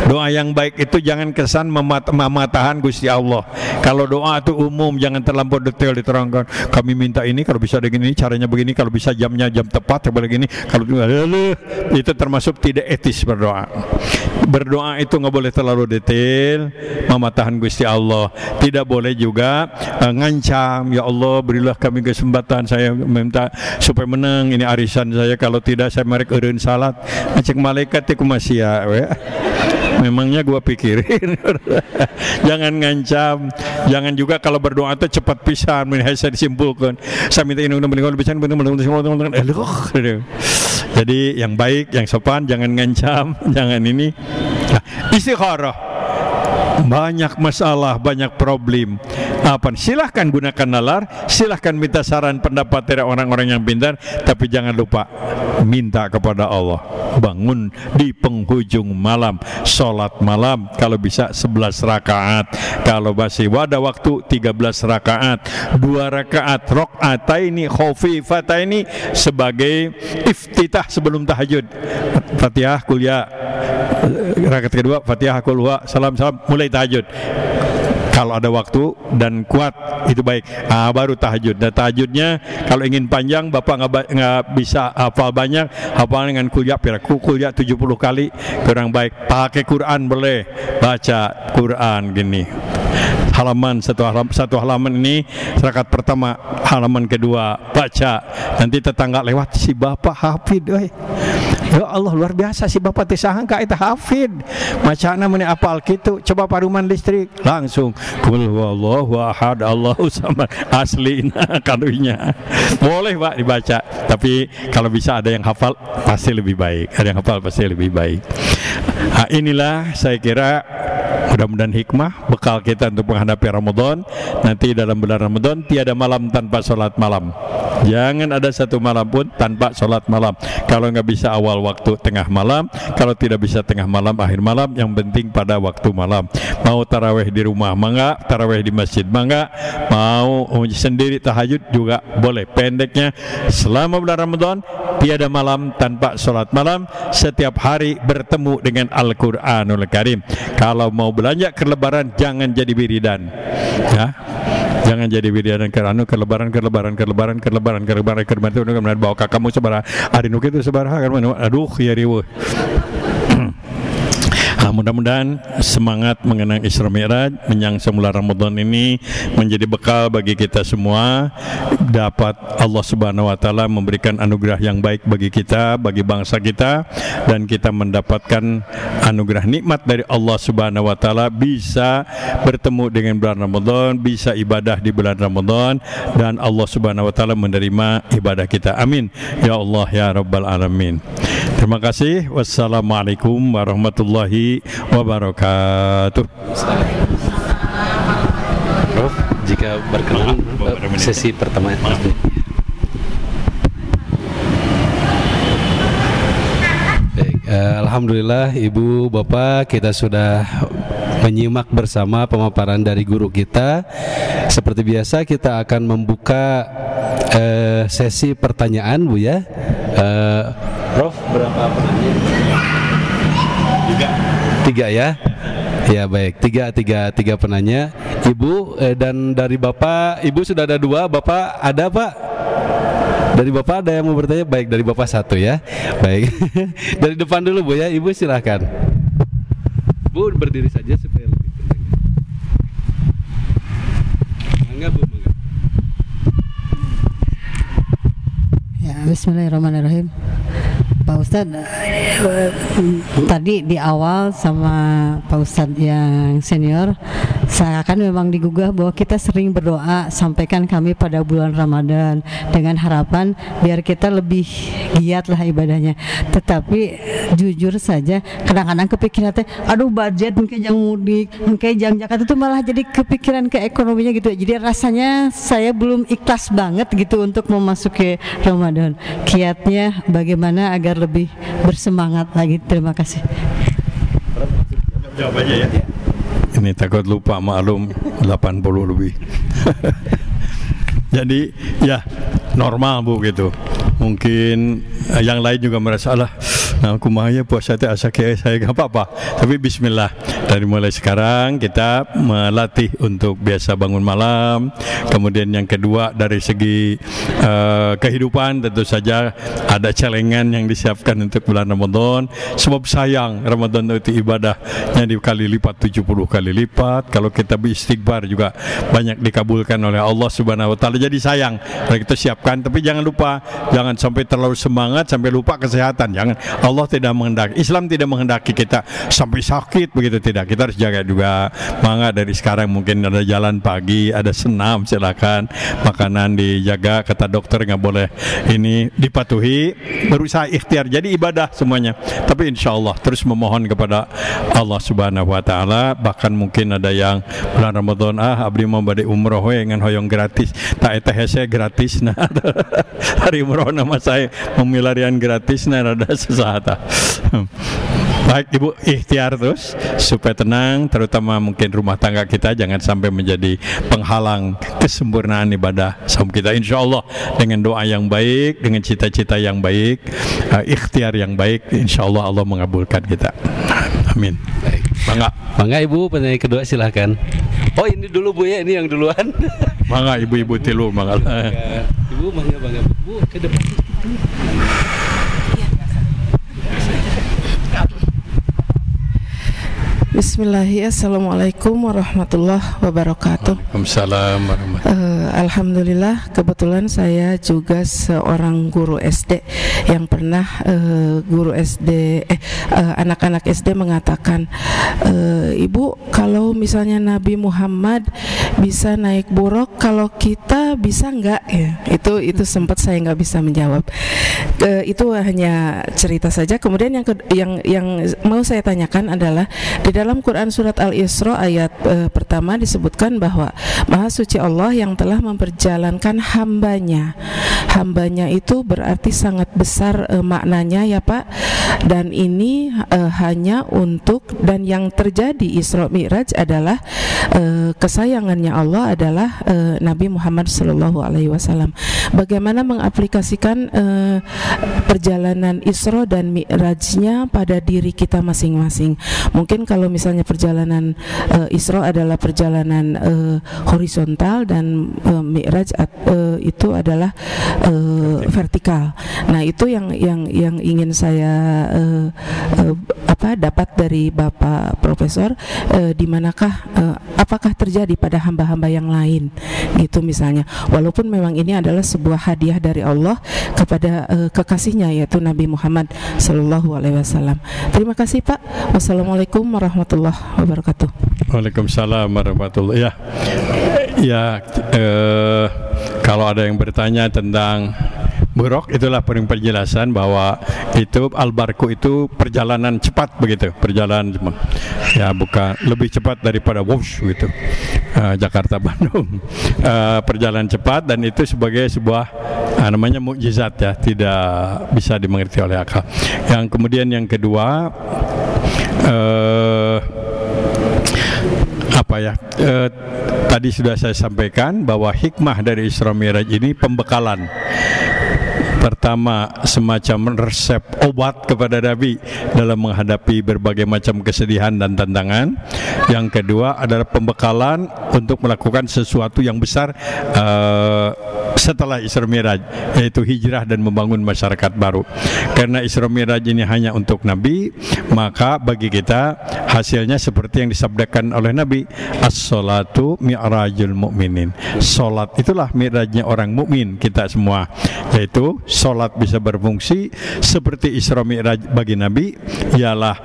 Doa yang baik itu jangan kesan mematahan Gusti Allah. Kalau doa itu umum, jangan terlampau detail diterangkan. Kami minta ini, kalau bisa begini, caranya begini, kalau bisa jamnya jam tepat, begini. Kalau itu termasuk tidak etis berdoa. Berdoa itu nggak boleh terlalu detail, mematahan Gusti Allah. Tidak boleh juga ngancam, ya Allah berilah kami kesempatan, saya minta supaya menang ini arisan saya, kalau tidak saya merek eureun salat. Cek malaikat itu masih ya. Memangnya gua pikirin. Jangan ngancam. Jangan juga kalau berdoa itu cepat pisan, saya disimpulkan. Saya minta ini jadi yang baik, yang sopan, jangan ngancam, jangan ini. Nah, istikharah. Banyak masalah, banyak problem. Silahkan gunakan nalar, silahkan minta saran pendapat dari orang-orang yang pintar, tapi jangan lupa minta kepada Allah. Bangun di penghujung malam, sholat malam, kalau bisa 11 rakaat, kalau masih ada waktu 13 rakaat, 2 rakaat rakaataini khafifataini sebagai iftitah sebelum tahajud. Fatihah kuliah, rakaat kedua Fatihah kul huwa, salam mulai tahajud. Kalau ada waktu dan kuat itu baik. Baru tahajud. Dan tahajudnya kalau ingin panjang, Bapak nggak bisa hafal banyak, hafal dengan kuliah 70 kali kurang baik. Pakai Quran boleh, baca Quran gini. Halaman satu halaman ini rakaat pertama, halaman kedua baca. Nanti tetangga lewat, si bapak hafid, ya Allah luar biasa si bapak tisahangka itu hafid. Macana meni apal kitu, coba paruman listrik langsung qul huwallahu ahad Allahu samad aslina kadunya. Boleh Pak dibaca, tapi kalau bisa ada yang hafal pasti lebih baik. Ada yang hafal pasti lebih baik. Inilah saya kira mudah-mudahan hikmah bekal kita untuk menghadapi Ramadan. Nanti dalam bulan Ramadan tiada malam tanpa sholat malam. Jangan ada satu malam pun tanpa sholat malam. Kalau nggak bisa awal waktu tengah malam, kalau tidak bisa tengah malam akhir malam, yang penting pada waktu malam. Mau tarawih di rumah mangga, tarawih di masjid mangga, mau sendiri tahajud juga boleh. Pendeknya selama bulan Ramadan tiada malam tanpa sholat malam. Setiap hari bertemu dengan Al-Quranul Karim. Kalau mau belanja ke lebaran jangan jadi wiridan, ya. Jangan jadi wiridan kerana ke lebaran bawa kakakmu sebara hari nu kitu sebara aduh ya riweuh. Mudah-mudahan semangat mengenang Isra Mi'raj menyangsang bulan Ramadan ini menjadi bekal bagi kita semua, dapat Allah Subhanahu wa taala memberikan anugerah yang baik bagi kita, bagi bangsa kita, dan kita mendapatkan anugerah nikmat dari Allah Subhanahu wa taala, bisa bertemu dengan bulan Ramadan, bisa ibadah di bulan Ramadan, dan Allah Subhanahu wa taala menerima ibadah kita. Amin ya Allah ya rabbal alamin. Terima kasih. Wassalamualaikum warahmatullahi wabarakatuh. Prof, jika berkenan sesi pertama. Baik, alhamdulillah Ibu Bapak, kita sudah menyimak bersama pemaparan dari guru kita. Seperti biasa kita akan membuka sesi pertanyaan, Bu ya. Prof, berapa pertanyaan? Tiga ya? Ya baik, tiga penanya. Ibu dan dari Bapak, Ibu sudah ada 2, Bapak ada Pak? Dari Bapak ada yang mau bertanya? Baik, dari Bapak 1 ya. Baik, dari depan dulu Bu ya, Ibu silahkan. Bu berdiri saja supaya lebih tenang. Mangga Bu, mangga. Ya, bismillahirrahmanirrahim. Pak Ustadz, tadi di awal sama Pak Ustadz yang senior, saya kan memang digugah bahwa kita sering berdoa sampaikan kami pada bulan Ramadan dengan harapan biar kita lebih giat lah ibadahnya. Tetapi jujur saja kadang-kadang kepikiran aduh budget mungkin yang mudik, mungkin yang Jakarta itu malah jadi kepikiran ke ekonominya gitu. Jadi rasanya saya belum ikhlas banget gitu untuk memasuki Ramadan. Kiatnya bagaimana agar lebih bersemangat lagi. Terima kasih. Jawab aja ya. Ini takut lupa, maklum 80 lebih. Jadi ya normal Bu gitu. Mungkin yang lain juga merasa lah, aku mahanya puasa itu asa kayak saya gak apa-apa. Tapi bismillah, dari mulai sekarang kita melatih untuk biasa bangun malam. Kemudian yang kedua dari segi kehidupan tentu saja ada celengan yang disiapkan untuk bulan Ramadan. Sebab sayang Ramadan itu ibadahnya dikali lipat, 70 kali lipat. Kalau kita beristighfar juga banyak dikabulkan oleh Allah Subhanahu wa taala. Jadi sayang kalau kita siapkan, tapi jangan lupa, jangan sampai terlalu semangat sampai lupa kesehatan. Jangan. Allah tidak menghendaki, Islam tidak menghendaki kita sampai sakit begitu, tidak. Kita harus jaga juga. Mangga dari sekarang mungkin ada jalan pagi, ada senam, silakan. Makanan dijaga, kata dokter nggak boleh ini, dipatuhi. Berusaha ikhtiar, jadi ibadah semuanya. Tapi insya Allah terus memohon kepada Allah Subhanahu wa taala. Bahkan mungkin ada yang bulan Ramadan abdi mau bade umroh we ngan hoyong gratis. Tak ETHC gratis nah. Hari umroh nama saya memilarian gratis nah ada sesahata. Baik Ibu, ikhtiar terus supaya tenang, terutama mungkin rumah tangga kita jangan sampai menjadi penghalang kesempurnaan ibadah saum kita. Insya Allah dengan doa yang baik, dengan cita-cita yang baik, ikhtiar yang baik, insya Allah Allah mengabulkan kita. Amin. Baik. Bangga. Bangga Ibu, pertanyaan kedua silahkan. Oh ini dulu Bu ya, ini yang duluan. Mangga ibu-ibu tilu mangga. Ibu bangga Bu ke depan. Bismillahirrahmanirrahim. Assalamualaikum warahmatullahi wabarakatuh. Waalaikumsalam warahmatullahi. Alhamdulillah, kebetulan saya juga seorang guru SD yang pernah guru SD anak-anak SD mengatakan, Ibu, kalau misalnya Nabi Muhammad bisa naik buruk, kalau kita bisa nggak ya? Itu sempat saya nggak bisa menjawab. Itu hanya cerita saja. Kemudian yang mau saya tanyakan adalah di dalam Quran surat Al-Isra ayat pertama disebutkan bahwa Maha Suci Allah yang telah memperjalankan hambanya. Hambanya itu berarti sangat besar maknanya ya Pak. Dan ini hanya untuk, dan yang terjadi Isra Mi'raj adalah kesayangannya Allah adalah Nabi Muhammad SAW. Bagaimana mengaplikasikan perjalanan Isra dan Mi'rajnya pada diri kita masing-masing? Mungkin kalau misalnya perjalanan Isra adalah perjalanan horizontal dan Mi'raj itu adalah vertikal. Nah, itu yang ingin saya dapat dari Bapak Profesor, di manakah apakah terjadi pada hamba-hamba yang lain gitu misalnya, walaupun memang ini adalah sebuah hadiah dari Allah kepada kekasihnya yaitu Nabi Muhammad SAW. Terima kasih Pak. Wassalamualaikum warahmatullahi wabarakatuh. Waalaikumsalam warahmatullahi. Ya, kalau ada yang bertanya tentang buruk, itulah penjelasan bahwa itu al-barku itu perjalanan cepat begitu, perjalanan cepat. Ya, bukan lebih cepat daripada wush gitu. Jakarta Bandung. Perjalanan cepat, dan itu sebagai sebuah namanya mukjizat ya, tidak bisa dimengerti oleh akal. Yang kemudian yang kedua tadi sudah saya sampaikan bahwa hikmah dari Isra Mi'raj ini pembekalan. Pertama, semacam resep obat kepada Nabi dalam menghadapi berbagai macam kesedihan dan tantangan. Yang kedua adalah pembekalan untuk melakukan sesuatu yang besar setelah Isra Mi'raj, yaitu hijrah dan membangun masyarakat baru. Karena Isra Mi'raj ini hanya untuk Nabi, maka bagi kita hasilnya seperti yang disabdakan oleh Nabi, as-salatu mi'rajul mu'minin. Salat itulah mi'rajnya orang mukmin, kita semua, yaitu salat bisa berfungsi seperti Isra Mi'raj bagi Nabi ialah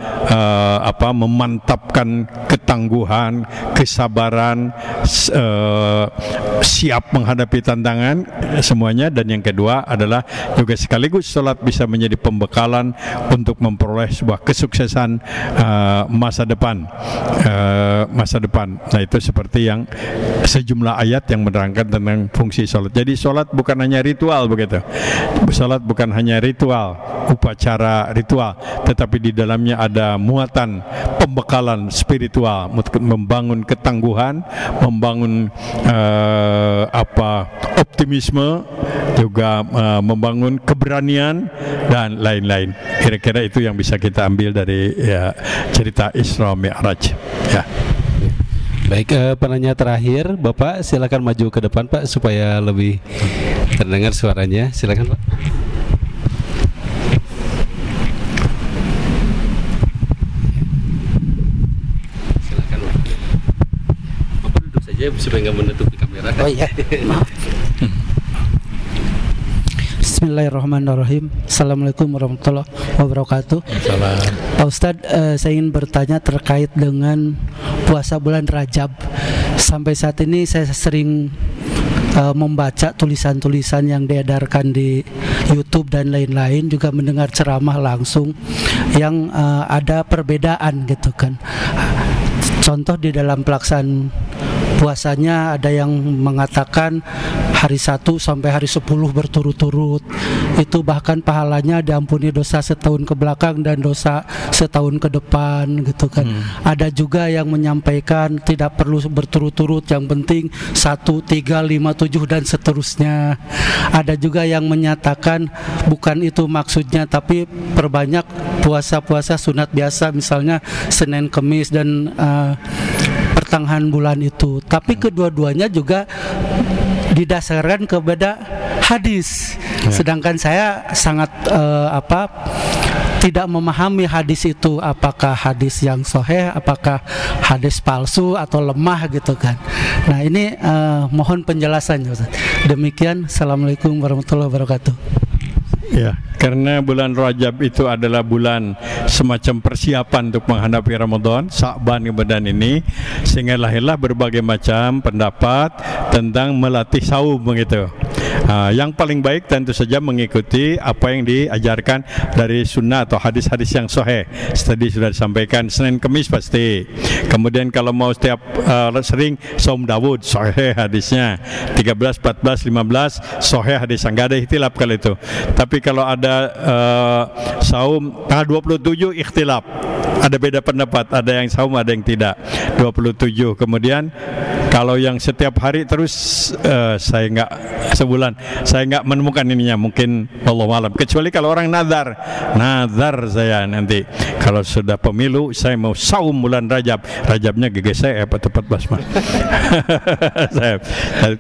memantapkan ketangguhan, kesabaran, siap menghadapi tantangan semuanya. Dan yang kedua adalah juga sekaligus salat bisa menjadi pembekalan untuk memperoleh sebuah kesuksesan masa depan. Nah, itu seperti yang sejumlah ayat yang menerangkan tentang fungsi salat. Jadi salat bukan hanya ritual begitu. Salat bukan hanya ritual, upacara ritual, tetapi di dalamnya ada muatan pembekalan spiritual, membangun ketangguhan, membangun optimisme, juga membangun keberanian dan lain-lain. Kira-kira itu yang bisa kita ambil dari cerita Isra Mi'raj. Ya. Baik, penanya terakhir, Bapak silakan maju ke depan Pak supaya lebih terdengar suaranya. Silakan Pak. Silakan Pak. Bapak duduk saja supaya nggak menutupi kamera. Oh iya. Maaf. Bismillahirrahmanirrahim. Assalamualaikum warahmatullahi wabarakatuh. Pak Ustadz, saya ingin bertanya terkait dengan puasa bulan Rajab. Sampai saat ini saya sering membaca tulisan-tulisan yang diedarkan di YouTube dan lain-lain, juga mendengar ceramah langsung yang ada perbedaan gitu kan. Contoh di dalam pelaksanaan puasanya ada yang mengatakan hari 1 sampai hari 10 berturut-turut, itu bahkan pahalanya diampuni dosa setahun ke belakang dan dosa setahun ke depan gitu kan. Ada juga yang menyampaikan tidak perlu berturut-turut, yang penting 1, 3, 5, 7 dan seterusnya. Ada juga yang menyatakan bukan itu maksudnya, tapi perbanyak puasa-puasa sunat biasa, misalnya Senin, Kemis dan pertengahan bulan itu. Tapi kedua-duanya juga didasarkan kepada hadis. Sedangkan saya sangat tidak memahami hadis itu, apakah hadis yang sahih, apakah hadis palsu atau lemah gitu kan. Nah ini mohon penjelasannya Ustaz. Demikian, Assalamualaikum warahmatullahi wabarakatuh. Ya, karena bulan Rajab itu adalah bulan semacam persiapan untuk menghadapi Ramadan, Sya'ban kemudian ini, sehingga lahirlah berbagai macam pendapat tentang melatih saum begitu. Yang paling baik tentu saja mengikuti apa yang diajarkan dari sunnah atau hadis-hadis yang sahih. Tadi sudah disampaikan Senin Kamis pasti. Kemudian kalau mau setiap sering saum Dawud sahih hadisnya. 13, 14, 15 sahih hadis, enggak ada ikhtilaf kali itu. Tapi kalau ada saum tanggal 27 ikhtilaf. Ada beda pendapat, ada yang saum, ada yang tidak. 27. Kemudian kalau yang setiap hari terus saya enggak sebulan, saya enggak menemukan ininya, mungkin wallahu alam. Kecuali kalau orang nazar saya nanti kalau sudah pemilu saya mau saum bulan Rajab, Rajabnya GGCF atau 14 mah.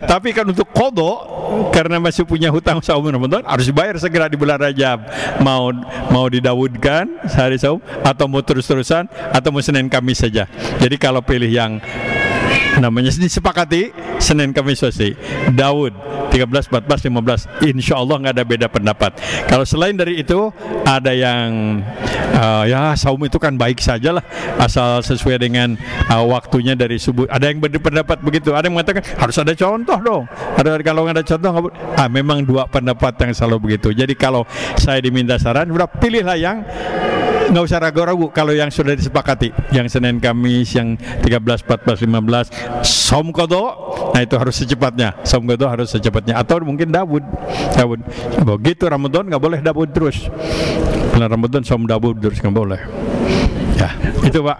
Tapi kan untuk qadha karena masih punya hutang saum Ramadan harus dibayar segera di bulan Rajab. Mau didawudkan sehari saum atau mau terus-terusan atau mau Senin Kamis saja. Jadi kalau pilih yang namanya disepakati Senin Kamis pasti Daud 13, 14, 15 insya Allah nggak ada beda pendapat. Kalau selain dari itu ada yang ya saum itu kan baik saja lah asal sesuai dengan waktunya dari subuh. Ada yang berpendapat begitu, ada yang mengatakan harus ada contoh dong, kalau nggak ada contoh memang dua pendapat yang selalu begitu. Jadi kalau saya diminta saran udah pilihlah yang nggak usah ragu-ragu. Kalau yang sudah disepakati, yang Senin Kamis, yang 13, 14, 15 saum qadha, nah itu harus secepatnya. Saum qadha harus secepatnya. Atau mungkin Dawud. Begitu Ramadan nggak boleh Dawud terus. Bulan Ramadan saum Dawud terus nggak boleh. Ya, itu Pak.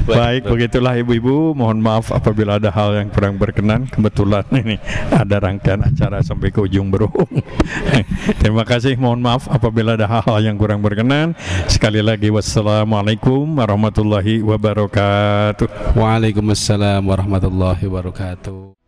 Baik, begitulah ibu-ibu. Mohon maaf apabila ada hal yang kurang berkenan. Kebetulan ini ada rangkaian acara sampai ke ujung berung. Terima kasih. Mohon maaf apabila ada hal-hal yang kurang berkenan. Sekali lagi wassalamualaikum warahmatullahi wabarakatuh. Waalaikumsalam warahmatullahi wabarakatuh.